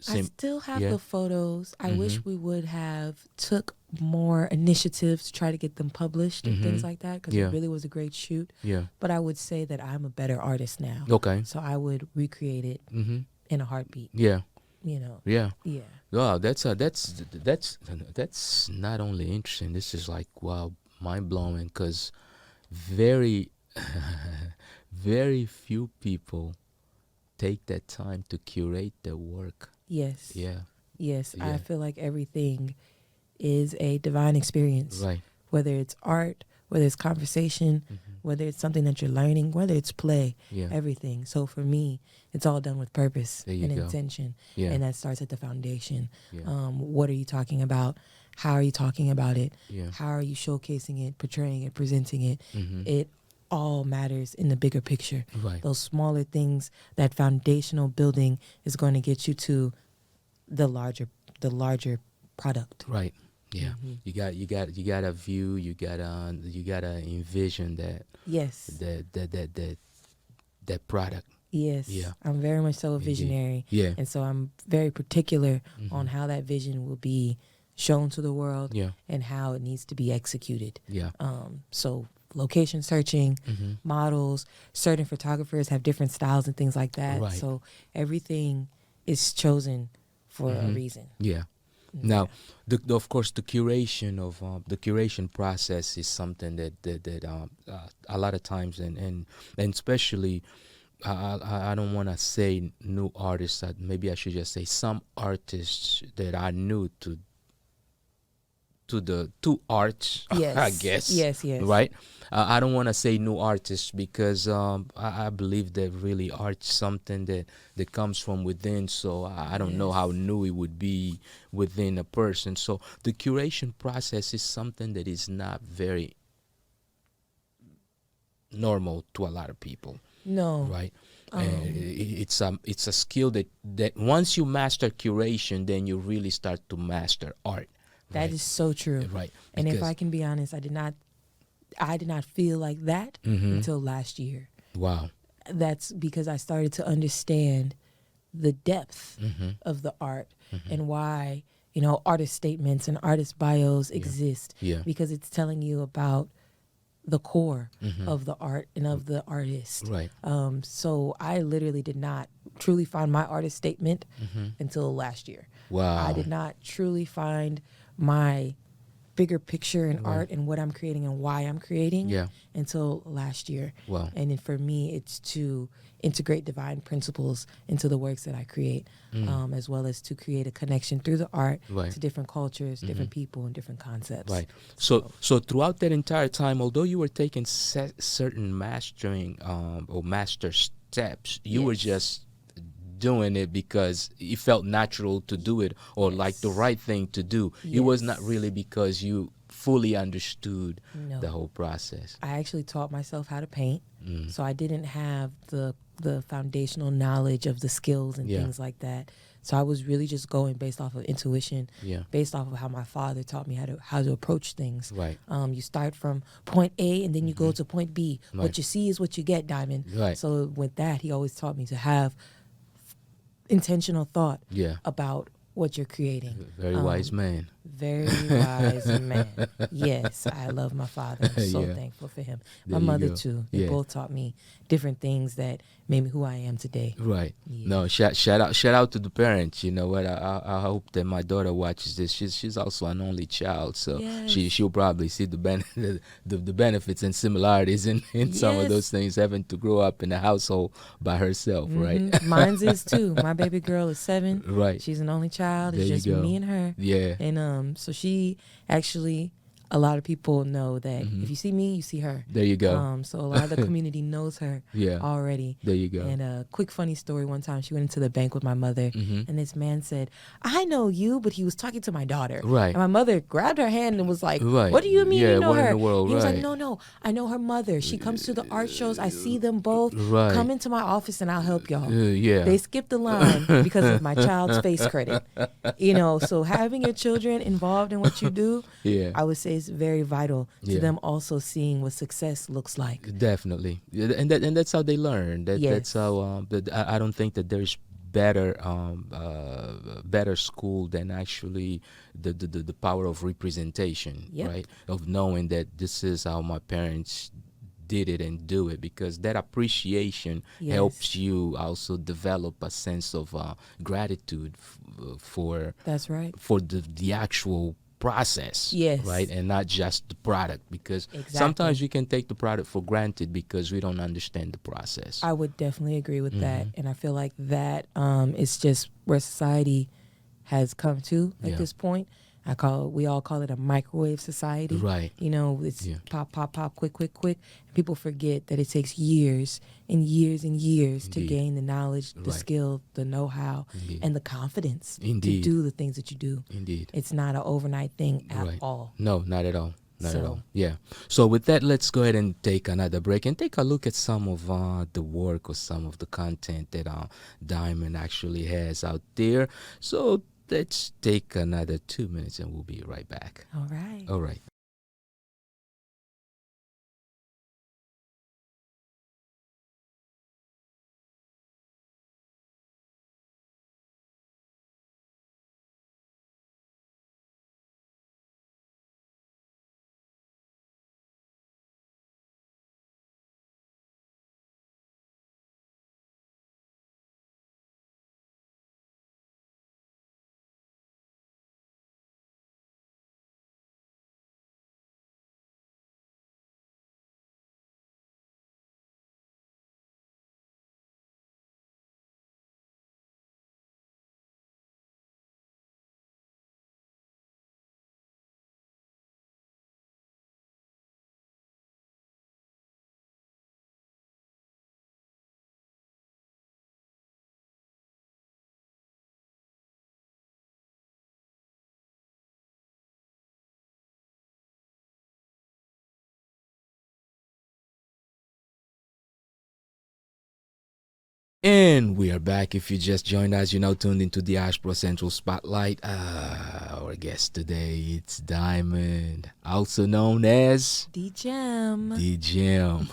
I still have the photos. I wish we would have took more initiatives to try to get them published and things like that, because it really was a great shoot. Yeah. But I would say that I'm a better artist now. Okay. So I would recreate it in a heartbeat. Yeah. You know. Yeah. Yeah. Wow, that's not only interesting. This is like, wow, mind blowing, because very very few people take that time to curate their work. Yes. Yeah. Yes. Yeah. I feel like everything is a divine experience. Right. Whether it's art, whether it's conversation, whether it's something that you're learning, whether it's play, everything. So for me, it's all done with purpose and intention. Yeah. And that starts at the foundation. Yeah. What are you talking about? How are you talking about it? Yeah. How are you showcasing it, portraying it, presenting it? It all matters in the bigger picture. Right. Those smaller things, that foundational building is going to get you to the larger product. Right. Yeah. You got a view. You gotta envision that. Yes. That product. Yes. Yeah. I'm very much so a visionary. Yeah. And so I'm very particular on how that vision will be shown to the world. Yeah. And how it needs to be executed. Yeah. So location searching, models, certain photographers have different styles and things like that. Right. So everything is chosen for a reason. Yeah. Now, of course, the curation of the curation process is something that a lot of times, and especially, I don't want to say new artists. Maybe I should just say some artists that are new to arts. Yes. I guess. Yes. Right. I don't want to say new artists, because I believe that really art's something that comes from within. So I don't know how new it would be within a person. So the curation process is something that is not very normal to a lot of people. No. Right. It's a skill that once you master curation, then you really start to master art. That is so true. Right. And if I can be honest, I did not feel like that until last year. Wow. That's because I started to understand the depth of the art and why, artist statements and artist bios exist. Yeah. Because it's telling you about the core of the art and of the artist. Right. So I literally did not truly find my artist statement until last year. Wow. I did not truly find my bigger picture in art and what I'm creating and why I'm creating until last year. Wow. And then for me, it's to integrate divine principles into the works that I create, as well as to create a connection through the art to different cultures, different people, and different concepts. Right. So throughout that entire time, although you were taking certain mastering or master steps, you were just doing it because it felt natural to do it, or like the right thing to do. It was not really because you fully understood the whole process. I actually taught myself how to paint, so I didn't have the foundational knowledge of the skills and things like that. So I was really just going based off of intuition, based off of how my father taught me how to approach things. Right. You start from point A and then you go to point B. Right. What you see is what you get, Diamond. Right. So with that, he always taught me to have intentional thought about what you're creating. Very wise man. Very wise man. Yes, I love my father. I'm so thankful for him. There My you mother go. too. They both taught me different things that made me who I am today. Right. Yeah. No, shout out to the parents. You know what? I hope that my daughter watches this. She's also an only child, so she'll probably see the benefits and similarities in some of those things, having to grow up in a household by herself, right? Mine's is too. My baby girl is 7. Right. She's an only child. It's There you just go. me and her. Yeah. And so she actually a lot of people know that if you see me, you see her. There you go. So a lot of the community knows her Yeah. already. There you go. And a quick funny story, one time she went into the bank with my mother, and this man said, "I know you," but he was talking to my daughter. Right. And my mother grabbed her hand and was like, Right. "What do you mean Yeah, you know what in her?" the world? He was like, Right. No, I know her mother. She comes to the art shows. I see them both. Right. Come into my office and I'll help y'all. Yeah. They skipped the line because of my child's face credit. So having your children involved in what you do, Yeah. I would say is very vital to Yeah. them also seeing what success looks like. Definitely. Yeah, and that's how they learn. That's Yes. how I don't think that there's better better school than actually the power of representation, Yep. right? Of knowing that this is how my parents did it and do it, because that appreciation Yes. helps you also develop a sense of gratitude for That's right. for the actual process, Yes. right, and not just the product, because Exactly. sometimes we can take the product for granted because we don't understand the process. I would definitely agree with that. And I feel like that is just where society has come to at Yeah. this point. We all call it a microwave society. Right. It's Yeah. pop, pop, pop, quick, quick, quick. And people forget that it takes years and years and years to Indeed. gain the knowledge, the Right. skill, the know-how, Indeed. and the confidence Indeed. to do the things that you do. Indeed. It's not an overnight thing at Right. all. No, not at all. Not at So- all. Yeah. So with that, let's go ahead and take another break and take a look at some of the work or some of the content that Diamond actually has out there. So let's take another 2 minutes and we'll be right back. All right. All right. And we are back. If you just joined us, you're now tuned into the Diaspora Central Spotlight. Our guest today, it's Diamond, also known as D.GEMM. D.GEMM.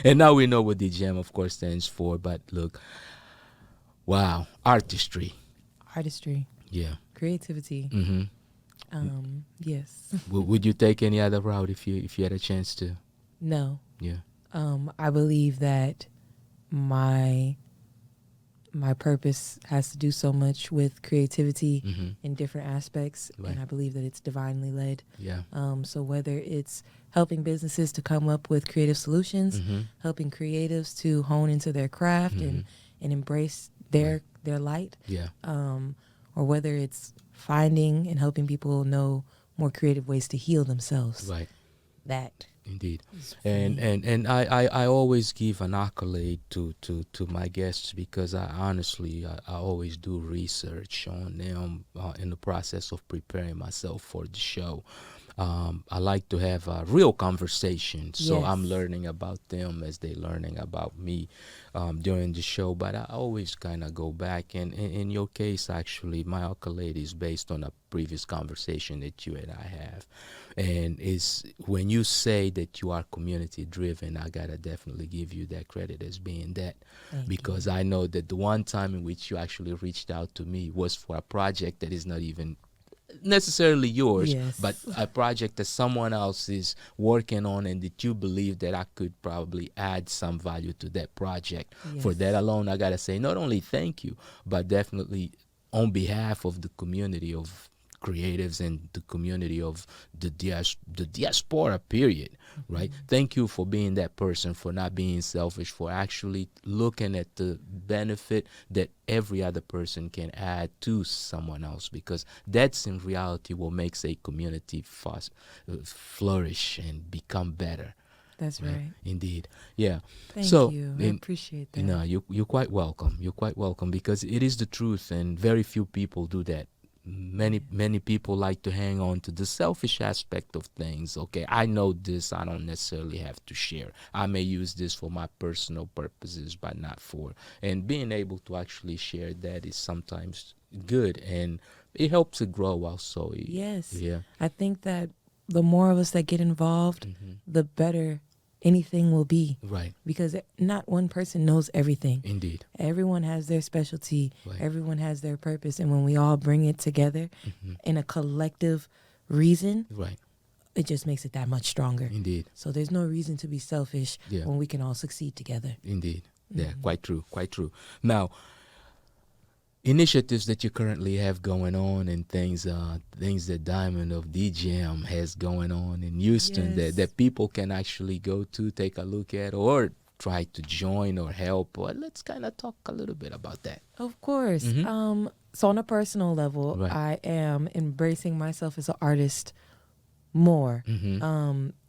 And now we know what D.GEMM, of course, stands for. But look, wow, artistry. Artistry. Yeah. Creativity. Mm-hmm. Yes. Would you take any other route if you had a chance to? No. Yeah. I believe that my purpose has to do so much with creativity Mm-hmm. in different aspects, Right. and I believe that it's divinely led. Yeah. So whether it's helping businesses to come up with creative solutions, Mm-hmm. helping creatives to hone into their craft and embrace their light, Yeah. or whether it's finding and helping people know more creative ways to heal themselves. Right. That Indeed. is for And me. and I always give an accolade to my guests, because I honestly I always do research on them in the process of preparing myself for the show. I like to have a real conversation, so Yes. I'm learning about them as they learning about me during the show. But I always kind of go back, and in your case, actually, my accolade is based on a previous conversation that you and I have, and is when you say that you are community driven, I gotta definitely give you that credit as being that, Thank because I know that the one time in which you actually reached out to me was for a project that is not even necessarily yours, Yes. but a project that someone else is working on, and that you believe that I could probably add some value to that project. For Yes. that alone, I gotta say not only thank you, but definitely on behalf of the community of creatives and the community of the diaspora, period, right? Thank you for being that person, for not being selfish, for actually looking at the benefit that every other person can add to someone else, because that's in reality what makes a community flourish and become better. That's right. Indeed. Yeah. Thank so, you. I appreciate that. No, you're quite welcome. You're quite welcome, because it is the truth, and very few people do that. Many people like to hang on to the selfish aspect of things. Okay, I know this, I don't necessarily have to share. I may use this for my personal purposes, but not for. And being able to actually share that is sometimes good, and it helps it grow also. Yes. Yeah. I think that the more of us that get involved, the better anything will be. Right. Because not one person knows everything. Indeed. Everyone has their specialty. Right. Everyone has their purpose. And when we all bring it together in a collective reason, Right. it just makes it that much stronger. Indeed. So there's no reason to be selfish Yeah. when we can all succeed together. Indeed. Yeah, quite true. Quite true. Now, initiatives that you currently have going on, and things that Diamond of D.GEMM has going on in Houston, Yes. that people can actually go to, take a look at, or try to join or help. Or let's kind of talk a little bit about that. Of course. So on a personal level, Right. I am embracing myself as an artist more.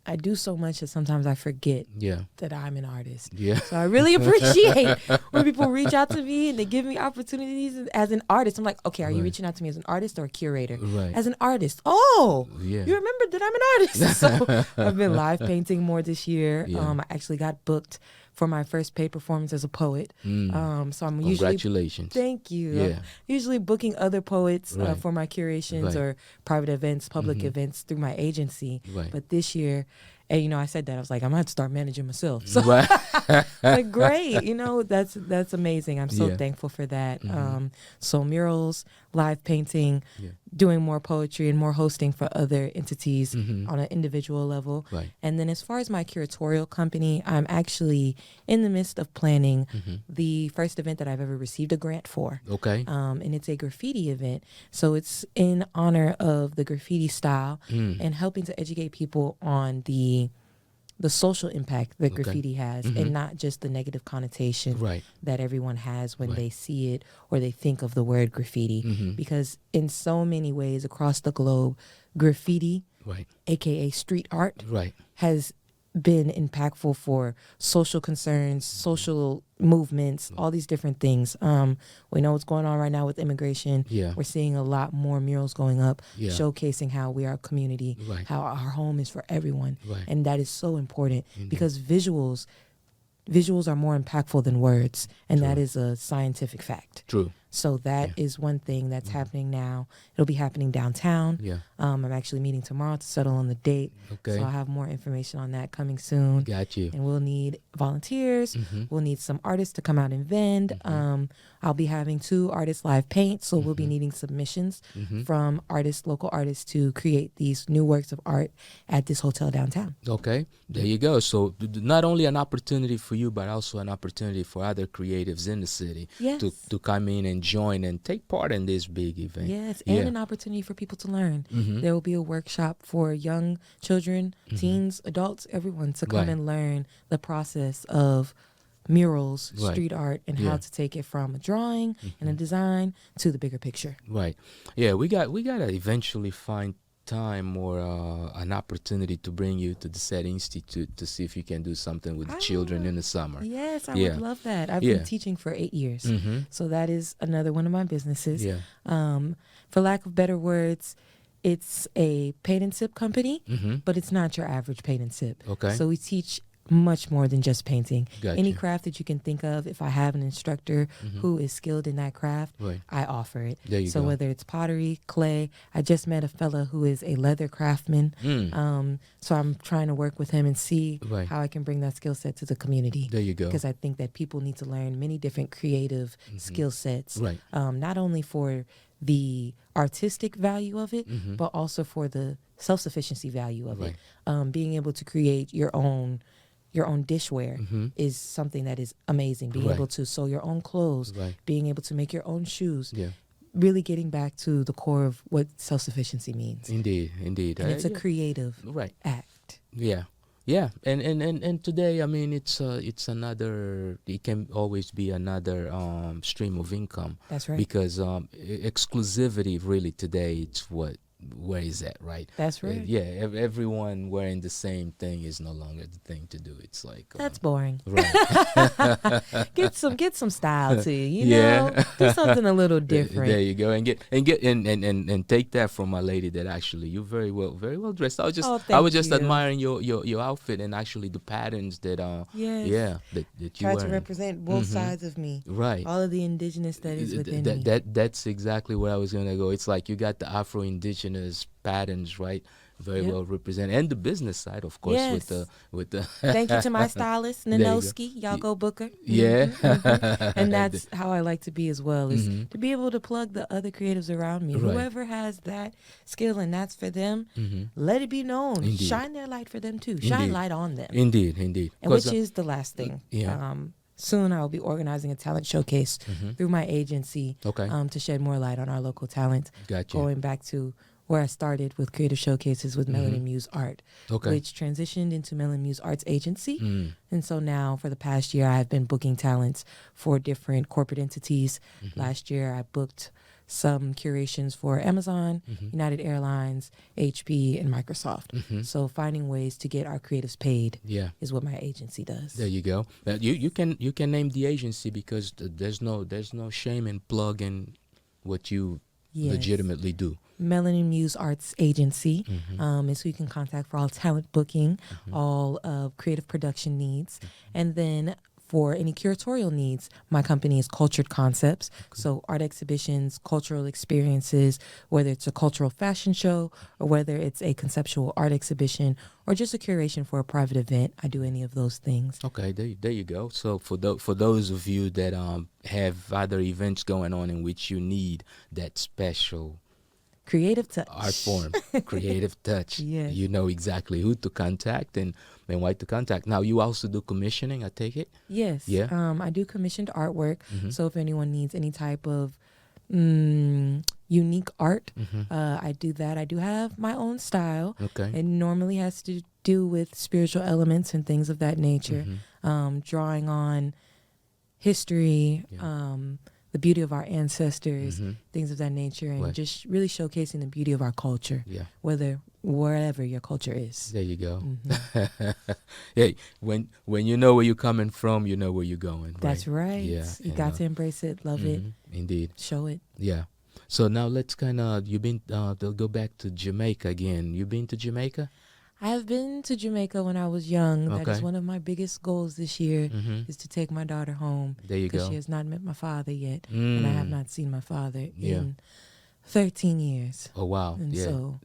I do so much that sometimes I forget Yeah. that I'm an artist. Yeah. So I really appreciate when people reach out to me and they give me opportunities as an artist. I'm like, okay, are you Right. reaching out to me as an artist or a curator? Right. As an artist. Oh, Yeah. you remembered that I'm an artist. So I've been live painting more this year. Yeah. I actually got booked for my first paid performance as a poet. So I'm usually... Congratulations. Thank you. Yeah. I'm usually booking other poets Right. for my curations Right. or private events, public events through my agency. Right. But this year, and I said that I was like, I'm gonna have to start managing myself. So Right. like, great, that's amazing. I'm so Yeah. thankful for that. So murals, live painting, Yeah. doing more poetry and more hosting for other entities on an individual level. Right. And then as far as my curatorial company, I'm actually in the midst of planning the first event that I've ever received a grant for. Okay. And it's a graffiti event. So it's in honor of the graffiti style and helping to educate people on the social impact that Okay. graffiti has and not just the negative connotation Right. that everyone has when Right. they see it or they think of the word graffiti. Because in so many ways across the globe, graffiti, Right. aka street art, Right. has been impactful for social concerns, social movements, all these different things. We know what's going on right now with immigration. Yeah. We're seeing a lot more murals going up, Yeah. showcasing how we are a community, Right. how our home is for everyone. Right. And that is so important Indeed. because visuals are more impactful than words, and True. that is a scientific fact. True. So that is one thing that's happening now. It'll be happening downtown. Yeah. I'm actually meeting tomorrow to settle on the date. Okay. So I'll have more information on that coming soon. Got you. And we'll need volunteers. We'll need some artists to come out and vend. I'll be having 2 artists live paint. So we'll be needing submissions from local artists to create these new works of art at this hotel downtown. Okay, there you go. So not only an opportunity for you, but also an opportunity for other creatives in the city Yes. to come in and join and take part in this big event. Yes, and an opportunity for people to learn. There will be a workshop for young children, teens, adults, everyone to come Right. and learn the process of murals, Right. street art, and Yeah. how to take it from a drawing and a design to the bigger picture. Right. Yeah, we gotta eventually find time or an opportunity to bring you to the SET Institute to see if you can do something with the children in the summer. Yes, I Yeah. would love that. I've Yeah. been teaching for 8 years. So that is another one of my businesses. Yeah. For lack of better words, it's a paint and sip company, but it's not your average paint and sip. Okay. So we teach much more than just painting. Gotcha. Any craft that you can think of, if I have an instructor who is skilled in that craft, Right. I offer it. There you so go. whether it's pottery, clay, I just met a fella who is a leather craftsman. So I'm trying to work with him and see Right. how I can bring that skill set to the community. There you go. Because I think that people need to learn many different creative skill sets, Right. Not only for the artistic value of it, but also for the self-sufficiency value of Right. it. Being able to create your own dishware is something that is amazing. Being Right. able to sew your own clothes, Right. being able to make your own shoes. Yeah. really getting back to the core of what self-sufficiency means. Indeed. And it's a creative right. act. Yeah. Yeah, and today, I mean, it's another. It can always be another stream of income. That's right. Because exclusivity, really, today, it's where is that, right? That's right. Yeah, everyone wearing the same thing is no longer the thing to do. It's like that's boring. Right. get some style to you. Yeah. Know, do something a little different. There you go, and take that from my lady. That actually you're very well dressed. I was just admiring your outfit and actually the patterns that yes. yeah that you try to represent both sides of me. Right. All of the indigenous that is within me. That's exactly where I was gonna go. It's like you got the Afro-Indigenous patterns, right? Very well represented, and the business side, of course, yes. with the. Thank you to my stylist Nanoski. Y'all go book her. Yeah, and that's how I like to be as well, is to be able to plug the other creatives around me. Right. Whoever has that skill and that's for them, let it be known. Indeed. Shine their light for them too. Indeed. Shine light on them. Indeed. And which is the last thing. Soon I will be organizing a talent showcase through my agency to shed more light on our local talent. Gotcha. Going back to where I started with creative showcases with Melanin Muse Art, which transitioned into Melanin Muse Arts Agency. And so now for the past year, I've been booking talents for different corporate entities. Last year, I booked some curations for Amazon, United Airlines, HP, and Microsoft. So finding ways to get our creatives paid is what my agency does. There you go. You can name the agency because there's no shame in plugging what you legitimately do. Melanin Muse Arts Agency is who you can contact for all talent booking, all creative production needs. And then for any curatorial needs, my company is Cultured Concepts. So art exhibitions, cultural experiences, whether it's a cultural fashion show or whether it's a conceptual art exhibition or just a curation for a private event, I do any of those things. Okay, there you go. So for those of you that have other events going on in which you need that special creative touch, art form, creative touch. Yes. You know exactly who to contact and why to contact. Now, you also do commissioning, I take it? Yes. Yeah. I do commissioned artwork. So if anyone needs any type of unique art, I do that. I do have my own style. Okay. It normally has to do with spiritual elements and things of that nature, drawing on history, the beauty of our ancestors, things of that nature, and just really showcasing the beauty of our culture, wherever your culture is. There you go. Hey, when you know where you're coming from, you know where you're going. Right? That's right. Yeah, you got to embrace it, love it. Indeed. Show it. Yeah. So now let's kind of, they'll go back to Jamaica again. You been to Jamaica? I have been to Jamaica when I was young. That is one of my biggest goals this year, is to take my daughter home. There you go. Because she has not met my father yet, and I have not seen my father in 13 years. Oh, wow. And so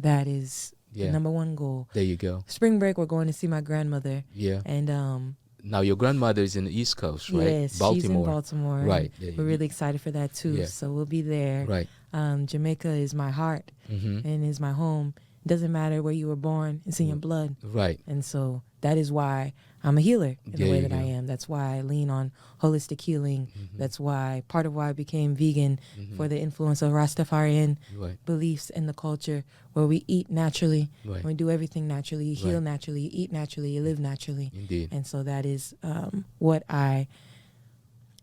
that is the number one goal. There you go. Spring break, we're going to see my grandmother. Yeah. And now your grandmother is in the East Coast, right? Yes, Baltimore. she's in Baltimore. Right. We're really excited for that too. Yeah. So we'll be there. Right. Jamaica is my heart and is my home. Doesn't matter where you were born, it's in your blood. Right. And so that is why I'm a healer in the way that I am. That's why I lean on holistic healing. That's why part of why I became vegan for the influence of Rastafarian beliefs in the culture, where we eat naturally, we do everything naturally, you heal naturally, you eat naturally, you live naturally. Indeed. And so that is what I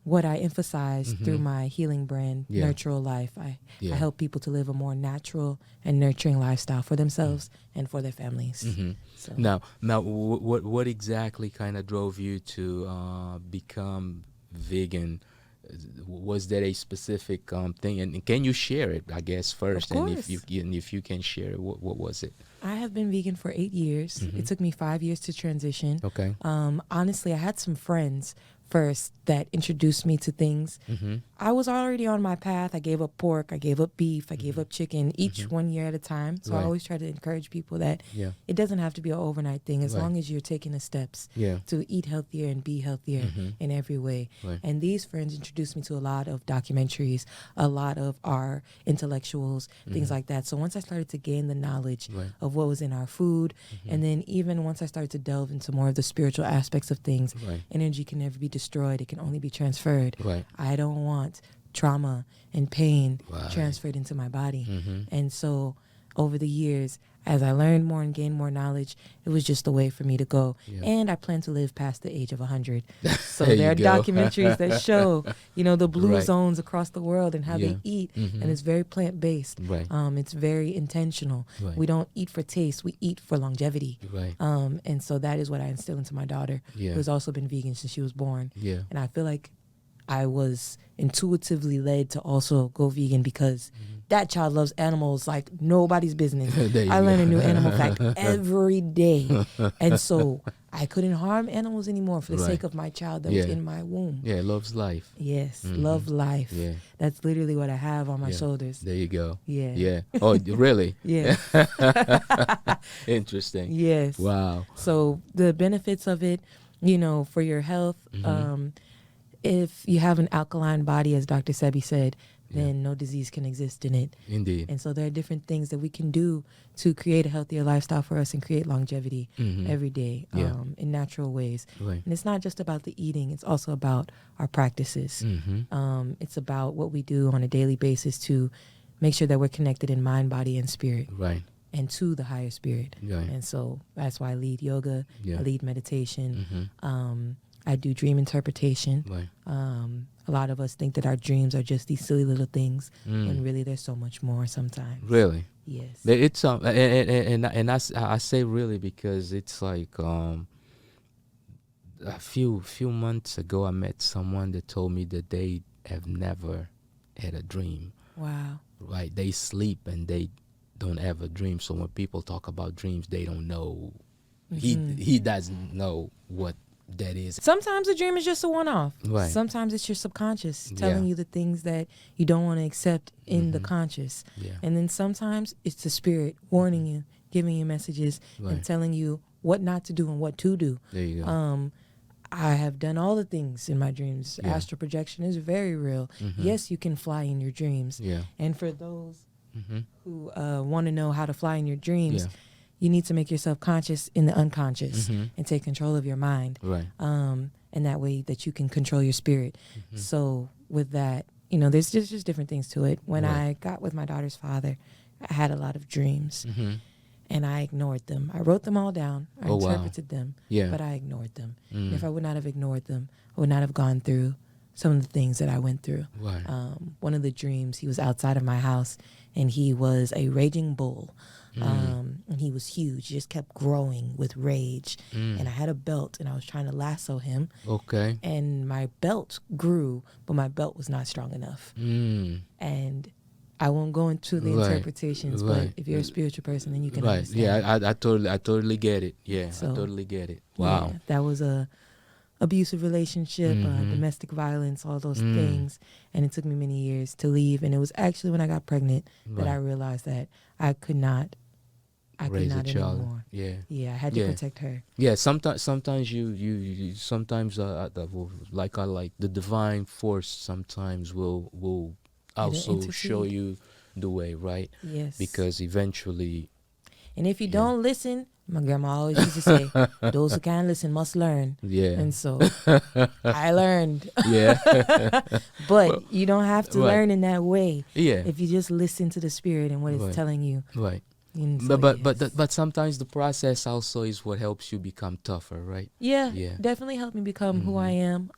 emphasize through my healing brand, Nurtural Life. I help people to live a more natural and nurturing lifestyle for themselves and for their families. So. Now, what exactly kind of drove you to become vegan? Was that a specific thing? And can you share it, I guess, first? Of course. And if you can share it, what was it? I have been vegan for 8 years. It took me 5 years to transition. Okay. Honestly, I had some friends first that introduced me to things. I was already on my path. I gave up pork, I gave up beef, I gave up chicken, each 1 year at a time. So I always try to encourage people that it doesn't have to be an overnight thing, as long as you're taking the steps to eat healthier and be healthier in every way. And these friends introduced me to a lot of documentaries, a lot of our intellectuals, things like that. So once I started to gain the knowledge of what was in our food, and then even once I started to delve into more of the spiritual aspects of things, energy can never be destroyed, it can only be transferred. I don't want trauma and pain Right. transferred into my body. Mm-hmm. And so over the years, as I learned more and gained more knowledge, it was just a way for me to go. Yeah. And I plan to live past the age of 100. So There there you are go. documentaries that show, the blue Right. zones across the world and how Yeah. they eat. Mhm. And it's very plant-based. Right. It's very intentional. Right. We don't eat for taste. We eat for longevity. Right. And so that is what I instill into my daughter, Yeah. who has also been vegan since she was born. Yeah. And I feel like I was intuitively led to also go vegan because that child loves animals like nobody's business. There you I go. learn a new animal fact every day. And so I couldn't harm animals anymore for the Right. sake of my child that was Yeah. in my womb. Yeah, loves life. Yes, Mhm. love life. Yeah. That's literally what I have on my Yeah. shoulders. There you go. Yeah. Yeah. Oh, really? Yeah. Interesting. Yes. Wow. So the benefits of it, for your health, Mhm. if you have an alkaline body, as Dr. Sebi said, Yeah. then no disease can exist in it. Indeed. And so there are different things that we can do to create a healthier lifestyle for us and create longevity Mhm. every day Yeah. in natural ways. Right. And it's not just about the eating, it's also about our practices. Mm-hmm. It's about what we do on a daily basis to make sure that we're connected in mind, body, and spirit, Right. and to the higher spirit. Right. And so that's why I lead yoga, Yeah. I lead meditation, Mm-hmm. I do dream interpretation. Right. A lot of us think that our dreams are just these silly little things, Mm. and really there's so much more sometimes. Really? Yes. It's and I say really because it's like a few months ago I met someone that told me that they have never had a dream. Wow. Right? They sleep and they don't have a dream. So when people talk about dreams, they don't know. He doesn't know what that is. Sometimes a dream is just a one-off. Right. Sometimes it's your subconscious telling Yeah. you the things that you don't want to accept in the conscious. Yeah. And then sometimes it's the spirit warning you, giving you messages, Right. and telling you what not to do and what to do. There you go. I have done all the things in my dreams. Yeah. Astral projection is very real. Yes, you can fly in your dreams. Yeah. And for those Mm-hmm. who want to know how to fly in your dreams, Yeah. you need to make yourself conscious in the unconscious Mhm. and take control of your mind. Right. And that way that you can control your spirit. So with that, there's just different things to it. When Right. I got with my daughter's father, I had a lot of dreams, Mm-hmm. and I ignored them. I wrote them all down. I Oh, wow. interpreted them, Yeah. but I ignored them. Mm. And if I would not have ignored them, I would not have gone through some of the things that I went through. Right. One of the dreams, he was outside of my house, and he was a raging bull. And he was huge. He just kept growing with rage. And I had a belt, and I was trying to lasso him. Okay. And my belt grew, but my belt was not strong enough. Mm. And I won't go into the Right. interpretations, Right. but if you're a spiritual person, then you can Right. understand. Yeah, I totally get it. Yeah, So, I totally get it. Wow. Yeah, that was a abusive relationship, domestic violence, all those things. And it took me many years to leave. And it was actually when I got pregnant that I realized that I could not Raise a child. anymore. Yeah. Yeah, I had to Yeah. protect her. Yeah, sometimes you sometimes like the divine force sometimes will also show intercede. you the way, right? Yes. Because eventually, And if you don't listen, my grandma always used to say, those who can't listen must learn. yeah, And so I learned. yeah, But you don't have to Right. learn in that way yeah, if you just listen to the spirit and what it's Right. telling you. right. And so, But sometimes the process also is what helps you become tougher, right? yeah, Yeah. definitely helped me become who I am.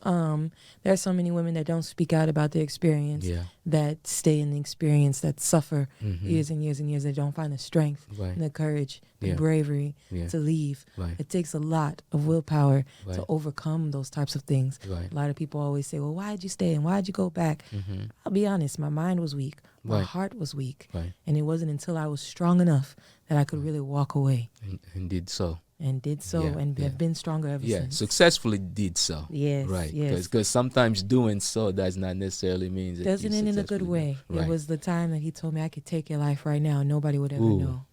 There are so many women that don't speak out about their experience, Yeah. that stay in the experience, that suffer Mhm. years and years and years, that don't find the strength Right. and the courage, the Yeah. bravery Yeah. to leave. Right. It takes a lot of willpower Right. to overcome those types of things. Right. A lot of people always say, well, why'd you stay and why'd you go back? Mhm. I'll be honest, my mind was weak. My Right. heart was weak. Right. And it wasn't until I was strong enough that I could really walk away, And did so. and did so, Yeah, and yeah. have been stronger ever Yeah, since. successfully did so. Yes, Right. yes. Because sometimes doing so does not necessarily mean that Doesn't you end in a good successfully way. did. Right. It was the time that he told me I could take your life right now and nobody would ever Ooh, know.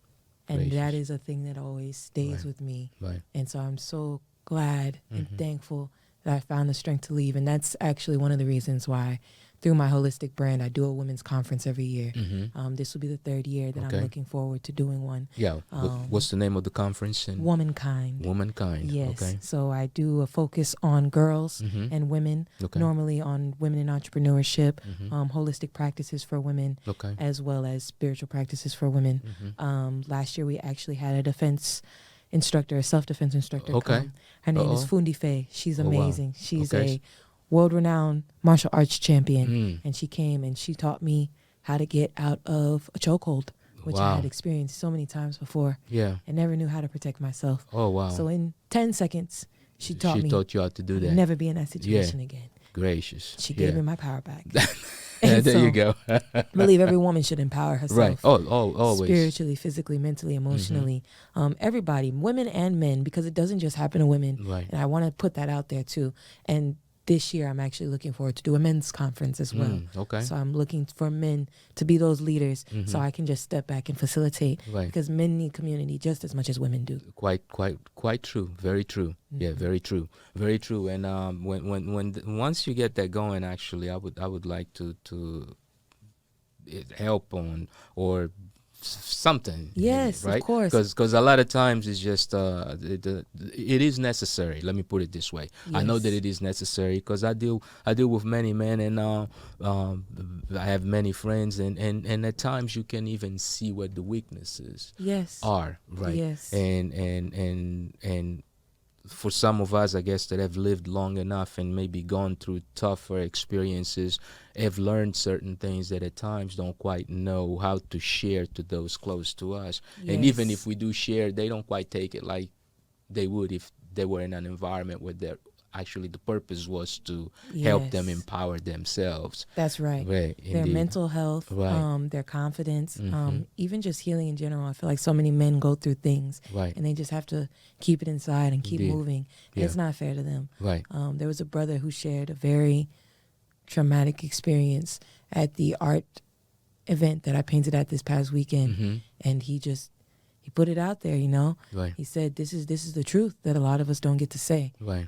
And gracious. that is a thing that always stays Right. with me. Right. And so I'm so glad and Mm-hmm. thankful that I found the strength to leave. And that's actually one of the reasons why through my holistic brand, I do a women's conference every year. Mm-hmm. This will be the third year that I'm looking forward to doing one. Yeah. What's the name of the conference? Womankind. Womankind. Yes. Okay. So I do a focus on girls and women, normally on women in entrepreneurship, holistic practices for women, as well as spiritual practices for women. Last year we actually had a defense instructor, a self-defense instructor come. Her name is Fundi Faye. She's amazing. Wow. She's a world-renowned martial arts champion. And she came and she taught me how to get out of a chokehold, which I had experienced so many times before. Yeah. And never knew how to protect myself. Oh, wow. So in 10 seconds, she taught you how to do that. Never be in that situation again. Gracious. She gave me my power back. There you go. I believe every woman should empower herself. Right. Always. Spiritually, physically, mentally, emotionally. Everybody, women and men, because it doesn't just happen to women. Right. And I want to put that out there too. And this year, I'm actually looking forward to do a men's conference as well. So I'm looking for men to be those leaders, so I can just step back and facilitate. Right. Because men need community just as much as women do. Quite true. Very true. Yeah, very true. Very true. And once you get that going, actually, I would like to help on or something. Yes, right? Of course. Because a lot of times it's just it is necessary. Let me put it this way. Yes. I know that it is necessary because I deal with many men, and I have many friends, and at times you can even see what the weaknesses are. Right. Yes. And for some of us, I guess, that have lived long enough and maybe gone through tougher experiences, have learned certain things that at times don't quite know how to share to those close to us. Yes. And even if we do share, they don't quite take it like they would if they were in an environment where they're actually the purpose was to help them empower themselves. That's right. Right. Their mental health, their confidence, even just healing in general. I feel like so many men go through things and they just have to keep it inside and keep moving. And it's not fair to them. Right. There was a brother who shared a very traumatic experience at the art event that I painted at this past weekend. And he put it out there, Right. He said, this is the truth that a lot of us don't get to say. Right.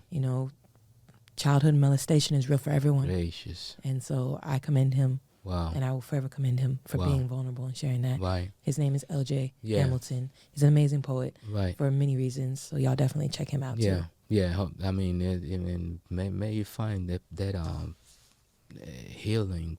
Childhood molestation is real for everyone. Gracious. And so I commend him. Wow. And I will forever commend him for being vulnerable and sharing that. Right. His name is L.J. Hamilton. He's an amazing poet for many reasons. So y'all definitely check him out too. Yeah. I mean, may you find that healing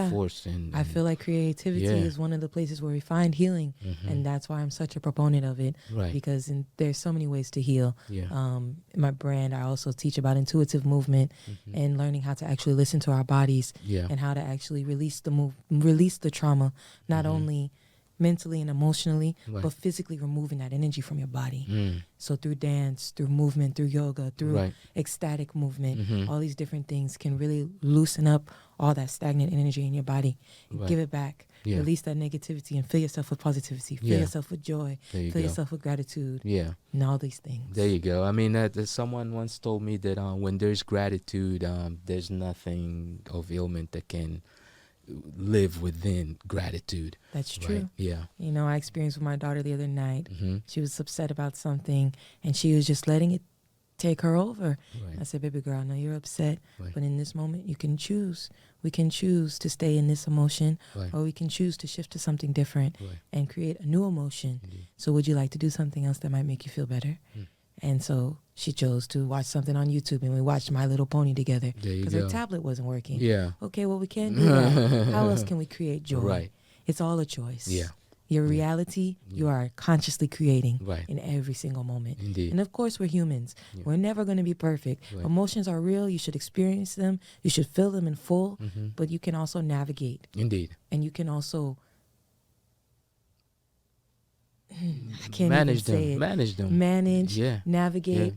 force. And I feel like creativity is one of the places where we find healing, and that's why I'm such a proponent of it. Right. Because there's so many ways to heal. Yeah. In my brand, I also teach about intuitive movement and learning how to actually listen to our bodies and how to actually release the trauma, not only mentally and emotionally, but physically removing that energy from your body. So through dance, through movement, through yoga, through ecstatic movement, all these different things can really loosen up all that stagnant energy in your body. Give it back. Release that negativity and fill yourself with positivity. Fill yourself with joy. Fill yourself with gratitude. And all these things. There you go. I mean, someone once told me that when there's gratitude, there's nothing of ailment that can live within gratitude. That's true. Right? Yeah. I experienced with my daughter the other night. She was upset about something, and she was just letting it take her over. Right. I said, baby girl, I know you're upset, but in this moment, you can choose. We can choose to stay in this emotion, or we can choose to shift to something different and create a new emotion. Indeed. So would you like to do something else that might make you feel better? And so she chose to watch something on YouTube, and we watched My Little Pony together because her tablet wasn't working. Yeah. Okay, well, we can't do that. How else can we create joy? Right. It's all a choice. Yeah. Your reality, you are consciously creating in every single moment. Indeed. And of course, we're humans. Yeah. We're never going to be perfect. Right. Emotions are real. You should experience them. You should feel them in full, but you can also navigate. Indeed. And you can also I can't manage even say them. it. Manage them. Manage, navigate,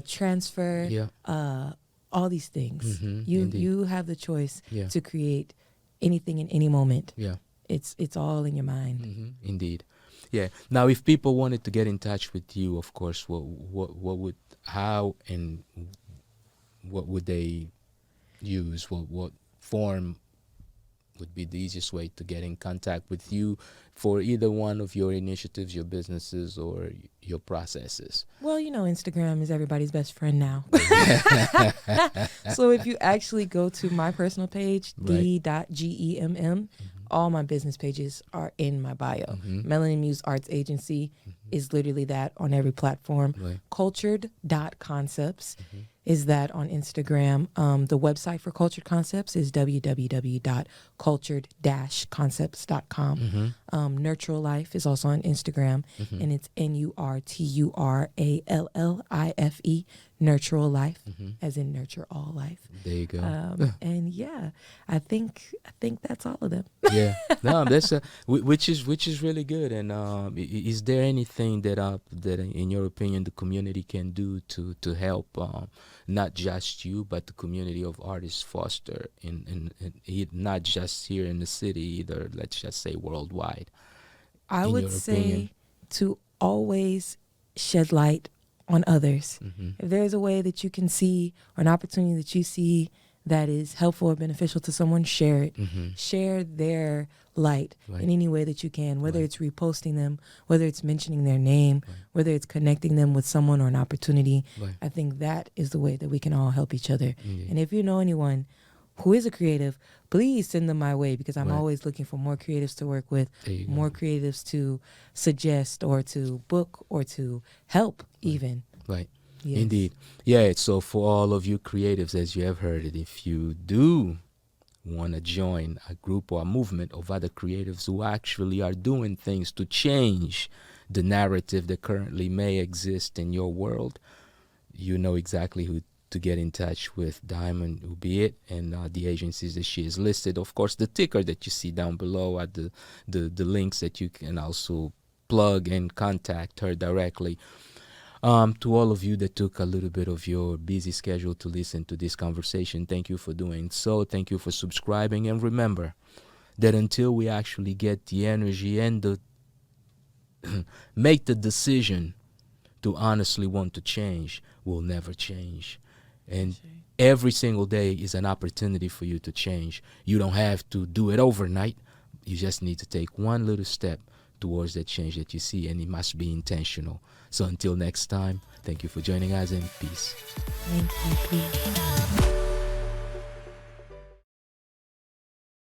transfer, all these things. You have the choice to create anything in any moment. Yeah. It's all in your mind. Indeed. Yeah. Now, if people wanted to get in touch with you, of course, what would they use? What form would be the easiest way to get in contact with you for either one of your initiatives, your businesses, or your processes? Well, Instagram is everybody's best friend now. So if you actually go to my personal page, Right. D.GEMM, all my business pages are in my bio. Melanin Muse Arts Agency is literally that on every platform. Right. Cultured.concepts is that on Instagram. The website for Cultured Concepts is www.cultured-concepts.com. Nurtural Life is also on Instagram, and it's NURTURALLIFE, Nurtural Life, as in nurture all life. There you go. And yeah, I think that's all of them. Yeah, no, that's which is really good. And is there anything that in your opinion the community can do to help not just you but the community of artists foster in not just here in the city either, let's just say worldwide? I in would your say opinion? to always shed light on others. Mm-hmm. If there's a way that you can see or an opportunity that you see that is helpful or beneficial to someone, share it. Mm-hmm. Share their light Right. in any way that you can, whether Right. it's reposting them, whether it's mentioning their name, whether it's connecting them with someone or an opportunity. Right. I think that is the way that we can all help each other. Indeed. And if you know anyone who is a creative, please send them my way, because I'm Right. always looking for more creatives to work with, There you go. more creatives to suggest or to book or to help even. Right. Yes. Indeed. Yeah, so for all of you creatives, as you have heard it, if you do want to join a group or a movement of other creatives who actually are doing things to change the narrative that currently may exist in your world, you know exactly who to get in touch with. Diamond will be it, and the agencies that she has listed. Of course, the ticker that you see down below are the links that you can also plug and contact her directly. To all of you that took a little bit of your busy schedule to listen to this conversation, thank you for doing so. Thank you for subscribing. And remember that until we actually get the energy and the make the decision to honestly want to change, we'll never change. And every single day is an opportunity for you to change. You don't have to do it overnight. You just need to take one little step towards that change that you see, and it must be intentional. So until next time, thank you for joining us, and peace. Thank you. Peace.